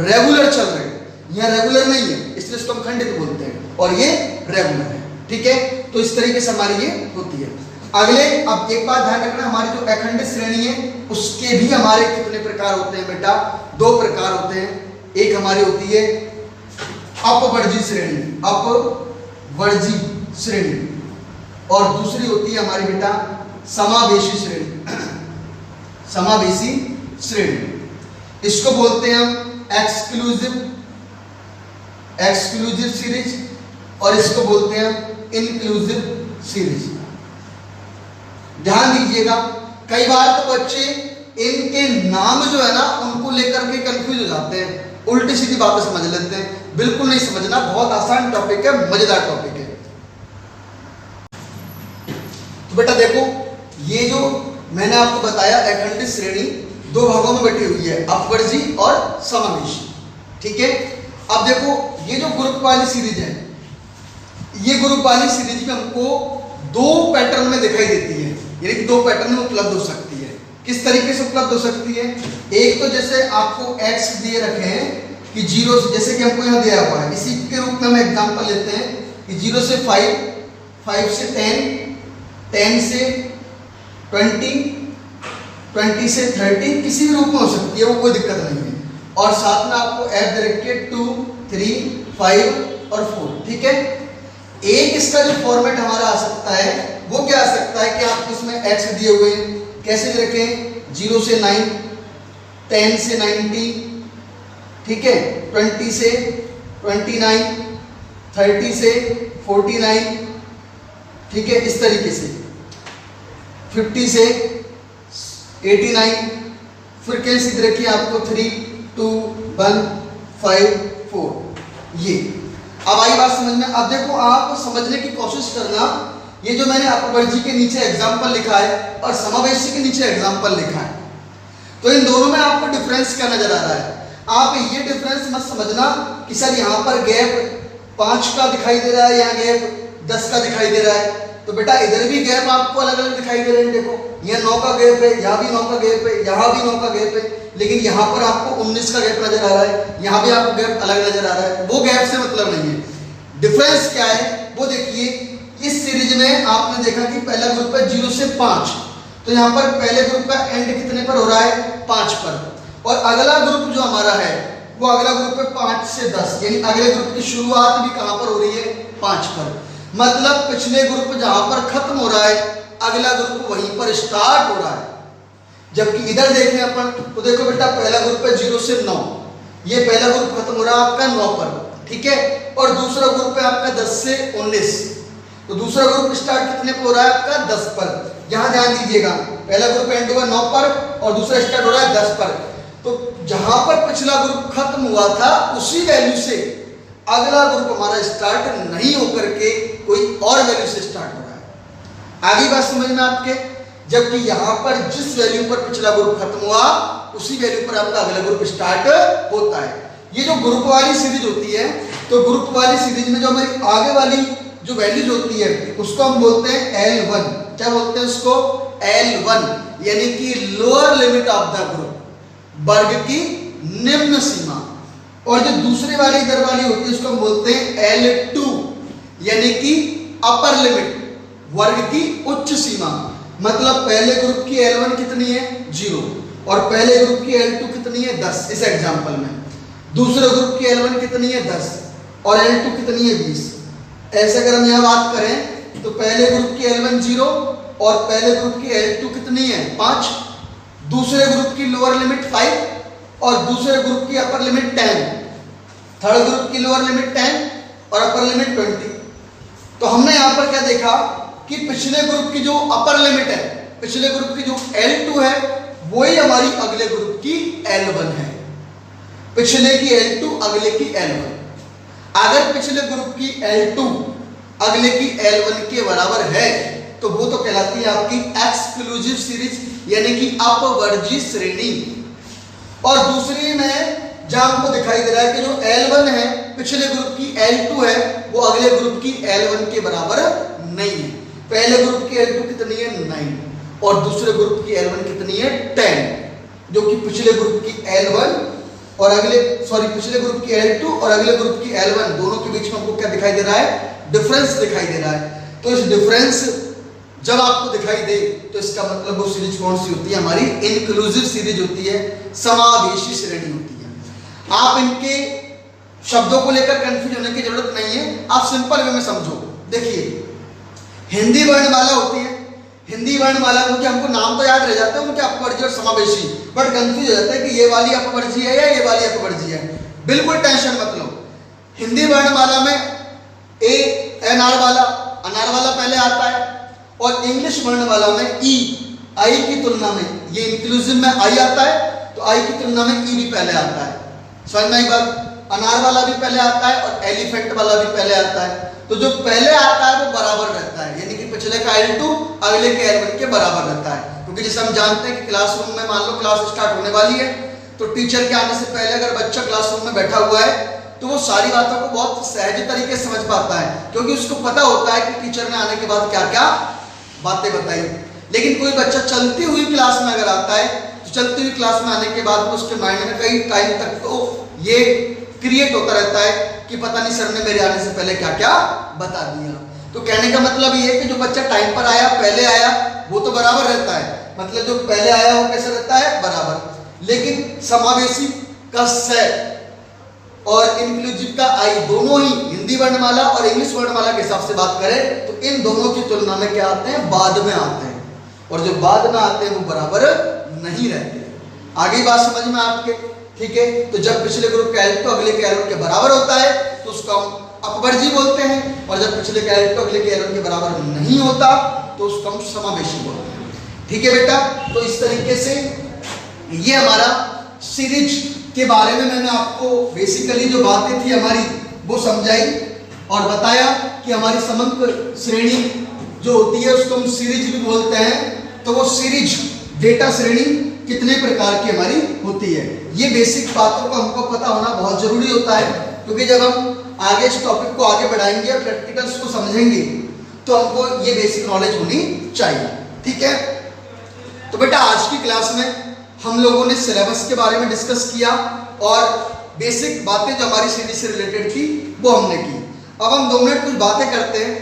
रेगुलर चल रहे हैं। यहाँ रेगुलर नहीं है, इसलिए इसको हम खंडित बोलते हैं, और ये रेगुलर है। ठीक है, तो इस तरीके से हमारी ये होती है। अगले, अब एक बात ध्यान रखना, हमारी जो अखंडित श्रेणी है उसके भी हमारे कितने प्रकार होते हैं बेटा? 2 प्रकार होते हैं। एक हमारी होती है अपवर्जी श्रेणी, अपवर्जी श्रेणी, और दूसरी होती है हमारी बेटा समावेशी श्रेणी, समावेशी श्रेणी। इसको बोलते हैं हम एक्सक्लूसिव सीरीज, और इसको बोलते हैं हम इंक्लूसिव सीरीज। ध्यान दीजिएगा, कई बार तो बच्चे इनके नाम जो है ना उनको लेकर के कंफ्यूज हो जाते हैं, उल्टी सीधी बातें समझ लेते हैं। बिल्कुल नहीं समझना, बहुत आसान टॉपिक है, मजेदार टॉपिक है। तो बेटा देखो, ये जो मैंने आपको बताया अखंडित श्रेणी 2 भागों में बटी हुई है, अपवर्जी और समावेशी। ठीक है, अब देखो ये जो ग्रुप वाली सीरीज है, ये ग्रुप वाली सीरीज में हमको 2 पैटर्न में दिखाई देती है, यानी कि 2 पैटर्न में उपलब्ध हो सकती है। किस तरीके से उपलब्ध हो सकती है? एक तो जैसे आपको x दिए रखे हैं कि 0 से, जैसे कि हमको यहाँ दिया हुआ है, इसी के रूप में हम एग्जांपल लेते हैं कि 0 से 5, 5 से 10, 10 से 20, 20 से 30, किसी भी रूप में हो सकती है, वो कोई दिक्कत नहीं है। और साथ में आपको f दे रखे 2, 3, 5 और 4। ठीक है, एक इसका जो फॉर्मेट हमारा आ सकता है वो क्या आ सकता है कि आपको इसमें x दिए हुए हैं, कैसे दे रखे हैं? 0 से 9, 10 से 90, ठीक है, 20 से 29, 30 से 49, ठीक है, इस तरीके से 50 से 89, फिर कैसे दे रखी है आपको 3, 2, 1, 5, 4। ये अब आई बात समझ में। अब देखो, आप समझने की कोशिश करना, ये जो मैंने अपवर्जी के नीचे एग्जाम्पल लिखा है और समावेशी के नीचे एग्जाम्पल लिखा है, तो इन दोनों में आपको डिफरेंस क्या नजर आ रहा है? आप ये डिफरेंस मत समझना कि सर यहाँ पर गैप 5 का दिखाई दे रहा है, यहाँ गैप 10 का दिखाई दे रहा है। तो बेटा इधर भी गैप आपको अलग अलग दिखाई दे रहे हैं। देखो, यहाँ 9 का गैप है, यहाँ भी 9 का गैप है, यहाँ भी 9 का गैप है, लेकिन यहाँ पर आपको 19 का गैप नजर आ रहा है, यहाँ भी आपको गैप अलग नजर आ रहा है। वो गैप से मतलब नहीं है। डिफरेंस क्या है वो देखिए, इस सीरीज में आपने देखा कि पहला ग्रुप है 0 से 5, तो यहाँ पर पहले ग्रुप का एंड कितने पर हो रहा है? 5 पर। और अगला ग्रुप जो हमारा है वो अगला ग्रुप है 5 से 10, यानी अगले ग्रुप की शुरुआत भी कहाँ पर हो रही है? 5 पर। मतलब पिछले ग्रुप जहां पर खत्म हो रहा है, अगला ग्रुप वहीं पर स्टार्ट हो रहा है। जबकि इधर देखें अपन तो देखो बेटा, पहला ग्रुप है 0 से 9, ये पहला ग्रुप खत्म हो रहा है आपका 9 पर, ठीक है, और दूसरा ग्रुप है आपका 10 से 19, तो दूसरा ग्रुप स्टार्ट कितने पर हो रहा है आपका? 10 पर। यहां ध्यान दीजिएगा, पहला ग्रुप एंड हुआ 9 पर और दूसरा स्टार्ट हो रहा है 10 पर। तो जहां पर पिछला ग्रुप खत्म हुआ था उसी वैल्यू से अगला ग्रुप हमारा स्टार्ट नहीं होकर के कोई और वैल्यू से स्टार्ट हो रहा है। आगे बात समझ में आपके? जबकि यहां पर जिस वैल्यू पर पिछला ग्रुप खत्म हुआ उसी वैल्यू पर आपका अगला ग्रुप स्टार्ट होता है। ये जो ग्रुप वाली सीरीज होती है, तो ग्रुप वाली सीरीज में जो हमारी आगे वाली जो वैल्यूज होती है उसको हम बोलते हैं L1। क्या बोलते हैं उसको? L1, यानी कि lower limit of the group, वर्ग की निम्न सीमा। और जो दूसरी वाली इधर वाली होती है उसको हम बोलते हैं L2, यानी कि अपर लिमिट, वर्ग की उच्च सीमा। मतलब पहले ग्रुप की L1 कितनी है? 0, और पहले ग्रुप की L2 कितनी है? 10। इस एग्जांपल में दूसरे ग्रुप की L1 कितनी है? 10, और L2 कितनी है? 20। ऐसे अगर हम यहाँ बात करें तो पहले ग्रुप की L1 0 और पहले ग्रुप की L2 कितनी है? 5, दूसरे ग्रुप की लोअर लिमिट 5 और दूसरे ग्रुप की अपर लिमिट 10, थर्ड ग्रुप की लोअर लिमिट 10 और अपर लिमिट 20। तो हमने यहाँ पर क्या देखा कि पिछले ग्रुप की जो अपर लिमिट है, पिछले ग्रुप की जो L2 है, वही हमारी अगले ग्रुप की L1 है। पिछले की L2, अगले की L1। अगर पिछले ग्रुप की L2 अगले की L1 के बराबर है तो वो तो कहलाती है आपकी एक्सक्लूसिव सीरीज, यानी कि अपवर्जी श्रेणी। और दूसरी में जहां हमको दिखाई दे रहा है कि जो L1 है पिछले ग्रुप की L2 है, वो अगले ग्रुप की L1 के बराबर नहीं है। पहले ग्रुप की L2 कितनी है? 9, और दूसरे ग्रुप की L1 कितनी है? 10, जो कि पिछले ग्रुप की L1 और पिछले ग्रुप की L2 और अगले ग्रुप की L1 दोनों के बीच में हमको क्या दिखाई दे रहा है? डिफरेंस दिखाई दे रहा है। तो इस डिफरेंस जब आपको दिखाई दे तो इसका मतलब वो सीरीज कौन सी होती है? हमारी इंक्लूसिव सीरीज होती है, समावेशी श्रेणी होती है। आप इनके शब्दों को लेकर कंफ्यूज होने की जरूरत नहीं है, आप सिंपल वे में समझो। देखिए, हिंदी वर्णमाला होती है, हिंदी वर्णमाला क्योंकि हमको नाम तो याद रह जाते हैं उनके अपवर्जी और समावेशी, बट कंफ्यूज हो जाता है कि ये वाली अपवर्जी है या ये वाली अपवर्जी है। बिल्कुल टेंशन मत लो। हिंदी वर्णमाला में अनार वाला पहले आता है, और इंग्लिश वर्णमाला में ई, आई की तुलना में, ये इंक्लूसिव में आई आता है तो आई की तुलना में ई भी पहले आता है। समझ में आई बात? अनार वाला भी पहले आता है और एलिफेंट वाला भी पहले आता है। तो जो पहले आता है वो बराबर रहता है, यानी कि पिछले का L2 अगले के L1 के बराबर रहता है। क्योंकि जैसे हम जानते हैं कि क्लासरूम में मान लो क्लास स्टार्ट होने वाली है, तो टीचर के आने से पहले अगर बच्चा क्लासरूम में बैठा हुआ है तो वो सारी बातों को बहुत सहज तरीके से समझ पाता है, क्योंकि उसको पता होता है कि टीचर ने आने के बाद क्या क्या बातें बताई। लेकिन कोई बच्चा चलती हुई क्लास में अगर आता है तो चलती हुई क्लास में आने के बाद उसके माइंड में कई टाइम तक तो ये क्रिएट होता रहता है कि पता नहीं सर ने मेरे आने से पहले क्या क्या बता दिया। तो कहने का मतलब ये है कि जो बच्चा टाइम पर आया, पहले आया, वो तो बराबर रहता है, मतलब जो पहले आया वो कैसे रहता है? बराबर। लेकिन समावेशी का स और इंक्लूसिव का आई, दोनों ही हिंदी वर्णमाला और इंग्लिश वर्णमाला के हिसाब से बात करें तो इन दोनों की तुलना में क्या आते हैं? बाद में आते हैं, और जो बाद में आते हैं वो बराबर नहीं रहते। आगे बात समझ में आपके? ठीक है। तो जब पिछले ग्रुप का L2 अगले के L1 के बराबर होता है तो उसको हम अपवर्जी बोलते हैं, और जब पिछले का L2 अगले के L1 के बराबर नहीं होता तो उसको हम समावेशी बोलते हैं। ठीक है बेटा, तो इस तरीके से ये हमारा सीरीज के बारे में मैंने आपको बेसिकली जो बातें थी हमारी वो समझाई और बताया कि हमारी समग्र श्रेणी जो होती है उसको हम सीरीज भी बोलते हैं। तो वो सीरीज डेटा श्रेणी कितने प्रकार की हमारी होती है, ये बेसिक बातों को हमको पता होना बहुत जरूरी होता है, क्योंकि जब हम आगे इस टॉपिक को आगे बढ़ाएंगे और प्रैक्टिकल्स को समझेंगे तो हमको ये बेसिक नॉलेज होनी चाहिए। ठीक है। तो बेटा आज की क्लास में हम लोगों ने सिलेबस के बारे में डिस्कस किया और बेसिक बातें जो हमारी सीरीज से रिलेटेड थी वो हमने की। अब हम 2 मिनट कुछ बातें करते हैं।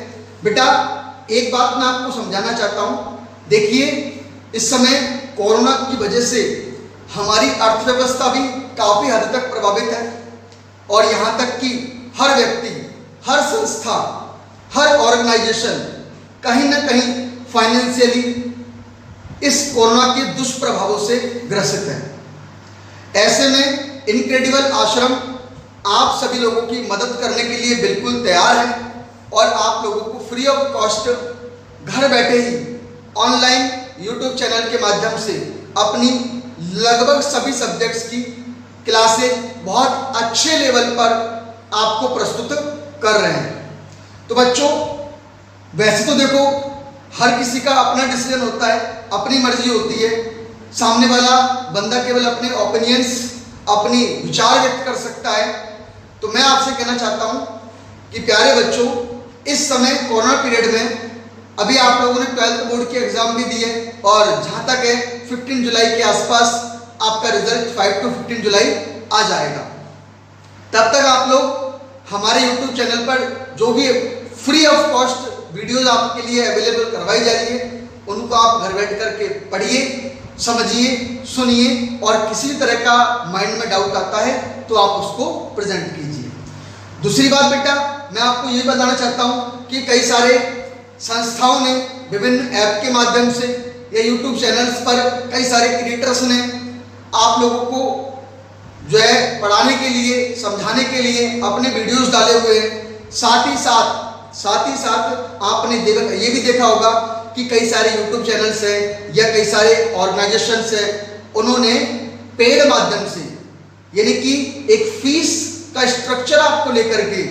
बेटा एक बात मैं आपको समझाना चाहता हूँ। देखिए, इस समय कोरोना की वजह से हमारी अर्थव्यवस्था भी काफ़ी हद तक प्रभावित है, और यहाँ तक कि हर व्यक्ति, हर संस्था, हर ऑर्गेनाइजेशन कहीं ना कहीं फाइनेंशियली इस कोरोना के दुष्प्रभावों से ग्रसित है। ऐसे में इनक्रेडिबल आश्रम आप सभी लोगों की मदद करने के लिए बिल्कुल तैयार है, और आप लोगों को फ्री ऑफ कॉस्ट घर बैठे ही ऑनलाइन यूट्यूब चैनल के माध्यम से अपनी लगभग सभी सब्जेक्ट्स की क्लासें बहुत अच्छे लेवल पर आपको प्रस्तुत कर रहे हैं। तो बच्चों, वैसे तो देखो हर किसी का अपना डिसीजन होता है, अपनी मर्जी होती है, सामने वाला बंदा केवल अपने ओपिनियंस, अपनी विचार व्यक्त कर सकता है। तो मैं आपसे कहना चाहता हूं कि प्यारे बच्चों, इस समय कोरोना पीरियड में अभी आप लोगों ने 12th बोर्ड के एग्जाम भी दिए, और जहां तक है 15 जुलाई के आसपास आपका रिजल्ट 5 to 15 जुलाई आ जाएगा। तब तक आप लोग हमारे YouTube चैनल पर जो भी फ्री ऑफ कॉस्ट वीडियोज आपके लिए अवेलेबल करवाई जा रही है उनको आप घर बैठ करके पढ़िए, समझिए, सुनिए, और किसी भी तरह का माइंड में डाउट आता है तो आप उसको प्रेजेंट कीजिए। दूसरी बात बेटा, मैं आपको ये बताना चाहता हूँ कि कई सारे संस्थाओं ने विभिन्न ऐप के माध्यम से या यूट्यूब चैनल्स पर कई सारे क्रिएटर्स ने आप लोगों को जो है पढ़ाने के लिए, समझाने के लिए अपने वीडियोस डाले हुए हैं। साथ ही साथ आपने ये भी देखा होगा कि कई सारे यूट्यूब चैनल्स हैं या कई सारे ऑर्गेनाइजेशंस हैं, उन्होंने पेड माध्यम से, यानी कि एक फीस का स्ट्रक्चर आपको लेकर के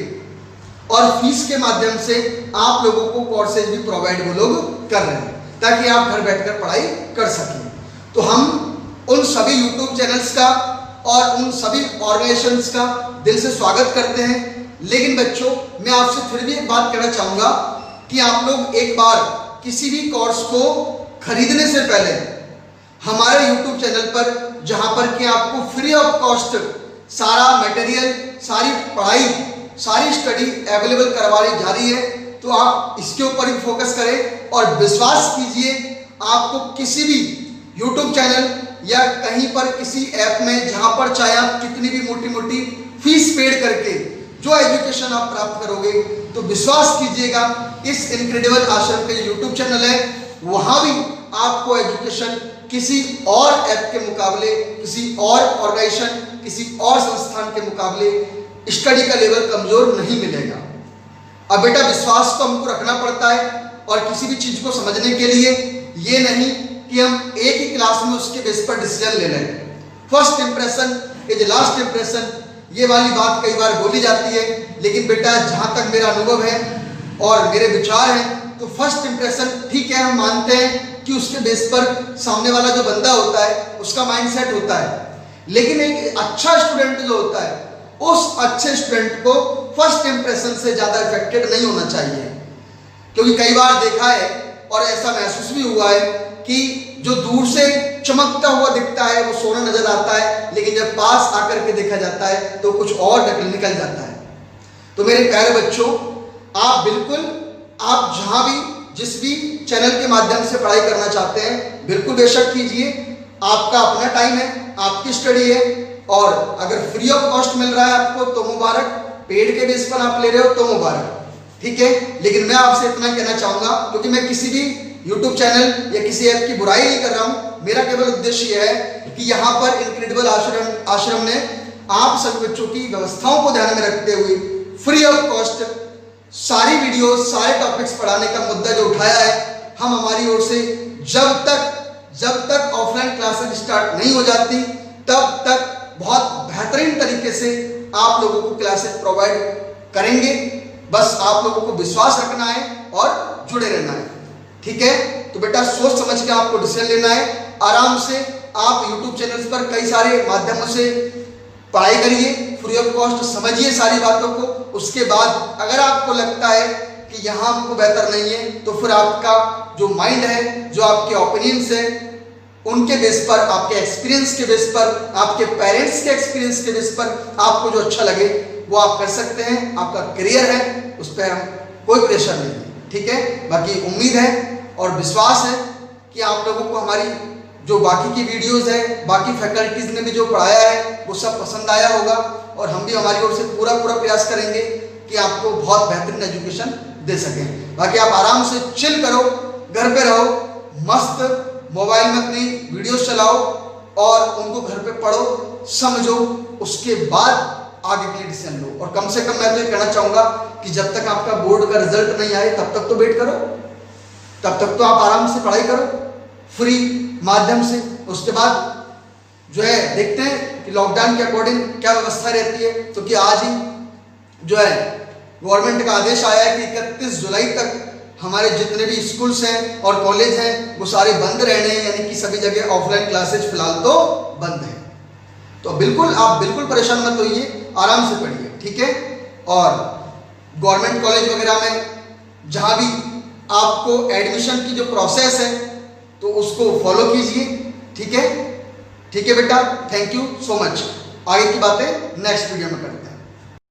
और फीस के माध्यम से आप लोगों को कोर्सेज भी प्रोवाइड वो लोग कर रहे हैं, ताकि आप घर बैठकर पढ़ाई कर सकें। तो हम उन सभी यूट्यूब चैनल्स का और उन सभी ऑर्गेनाइजेशंस का दिल से स्वागत करते हैं। लेकिन बच्चों, मैं आपसे फिर भी एक बात कहना चाहूँगा कि आप लोग एक बार किसी भी कोर्स को खरीदने से पहले हमारे यूट्यूब चैनल पर, जहाँ पर कि आपको फ्री ऑफ कॉस्ट सारा मटेरियल, सारी पढ़ाई, सारी स्टडी अवेलेबल करवाई जा रही है, तो आप इसके ऊपर ही फोकस करें और विश्वास कीजिए, आपको किसी भी YouTube चैनल या कहीं पर किसी ऐप में, जहां पर चाहे आप कितनी भी मोटी मोटी फीस पेड करके जो एजुकेशन आप प्राप्त करोगे, तो विश्वास कीजिएगा इस इनक्रेडिबल आश्रम का YouTube चैनल है, वहां भी आपको एजुकेशन किसी और ऐप के मुकाबले, किसी और ऑर्गेनाइजेशन, किसी और संस्थान के मुकाबले स्टडी का लेवल कमजोर नहीं मिलेगा। अब बेटा विश्वास तो हमको रखना पड़ता है, और किसी भी चीज को समझने के लिए ये नहीं कि हम एक ही क्लास में उसके बेस पर डिसीजन ले लें। First impression is last impression, ये वाली बात कई बार बोली जाती है, लेकिन बेटा जहां तक मेरा अनुभव है और मेरे विचार हैं, तो फर्स्ट इंप्रेशन ठीक है, हम मानते हैं कि उसके बेस पर सामने वाला जो बंदा होता है उसका माइंडसेट होता है, लेकिन एक अच्छा स्टूडेंट जो होता है, उस अच्छे स्टूडेंट को फर्स्ट इंप्रेशन से ज्यादा इफेक्टेड नहीं होना चाहिए। क्योंकि कई बार देखा है और ऐसा महसूस भी हुआ है कि जो दूर से चमकता हुआ दिखता है वो सोना नजर आता है, लेकिन जब पास आकर के देखा जाता है तो कुछ और निकल जाता है। तो मेरे प्यारे बच्चों, आप बिल्कुल, आप जहां भी जिस भी चैनल के माध्यम से पढ़ाई करना चाहते हैं, बिल्कुल बेशक कीजिए। आपका अपना टाइम है, आपकी स्टडी है, और अगर फ्री ऑफ कॉस्ट मिल रहा है आपको तो मुबारक, पेड के बेस पर आप ले रहे हो तो मुबारक, ठीक है। लेकिन मैं आपसे इतना कहना चाहूंगा, क्योंकि मैं किसी भी YouTube चैनल या किसी ऐप की बुराई नहीं कर रहा हूं, मेरा केवल उद्देश्य यह है कि यहाँ पर इनक्रेडिबल आश्रम ने आप सभी बच्चों की व्यवस्थाओं को ध्यान में रखते हुए फ्री ऑफ कॉस्ट सारी वीडियो, सारे टॉपिक्स पढ़ाने का मुद्दा जो उठाया है, हम हमारी ओर से जब तक ऑफलाइन क्लासेस स्टार्ट नहीं हो जाती तब तक बहुत बेहतरीन तरीके से आप लोगों को क्लासेस प्रोवाइड करेंगे। बस आप लोगों को विश्वास रखना है और जुड़े रहना है, ठीक है। तो बेटा सोच समझ के आपको डिसीजन लेना है। आराम से आप YouTube चैनल्स पर कई सारे माध्यमों से पढ़ाई करिए, फ्री ऑफ कॉस्ट समझिए सारी बातों को। उसके बाद अगर आपको लगता है कि यहाँ हमको बेहतर नहीं है, तो फिर आपका जो माइंड है, जो आपके ओपिनियंस है, उनके बेस पर, आपके एक्सपीरियंस के बेस पर, आपके पेरेंट्स के एक्सपीरियंस के बेस पर आपको जो अच्छा लगे वो आप कर सकते हैं। आपका करियर है, उस पर हम कोई प्रेशर नहीं है, ठीक है। बाकी उम्मीद है और विश्वास है कि आप लोगों को हमारी जो बाकी की वीडियोस है, बाकी फैकल्टीज ने भी जो पढ़ाया है वो सब पसंद आया होगा, और हम भी हमारी ओर से पूरा प्रयास करेंगे कि आपको बहुत बेहतरीन एजुकेशन दे सकें। बाकी आप आराम से चिल करो, घर पे रहो, मस्त मोबाइल में अपनी वीडियोस चलाओ और उनको घर पे पढ़ो, समझो, उसके बाद आगे के लिए डिसीजन लो। और कम से कम मैं तो ये कहना चाहूंगा कि जब तक आपका बोर्ड का रिजल्ट नहीं आए तब तक तो वेट करो, तब तक तो आप आराम से पढ़ाई करो फ्री माध्यम से। उसके बाद जो है देखते हैं कि लॉकडाउन के अकॉर्डिंग क्या व्यवस्था रहती है। तो कि आज ही जो है गवर्नमेंट का आदेश आया है कि 31 जुलाई तक हमारे जितने भी स्कूल्स हैं और कॉलेज हैं वो सारे बंद रहने हैं, यानी कि सभी जगह ऑफलाइन क्लासेज फिलहाल तो बंद है। तो बिल्कुल आप बिल्कुल परेशान मत होइए, आराम से पढ़िए, ठीक है। और गवर्नमेंट कॉलेज वगैरह में जहाँ भी आपको एडमिशन की जो प्रोसेस है तो उसको फॉलो कीजिए, ठीक है। ठीक है बेटा, थैंक यू सो मच। आगे की बातें नेक्स्ट वीडियो में करें।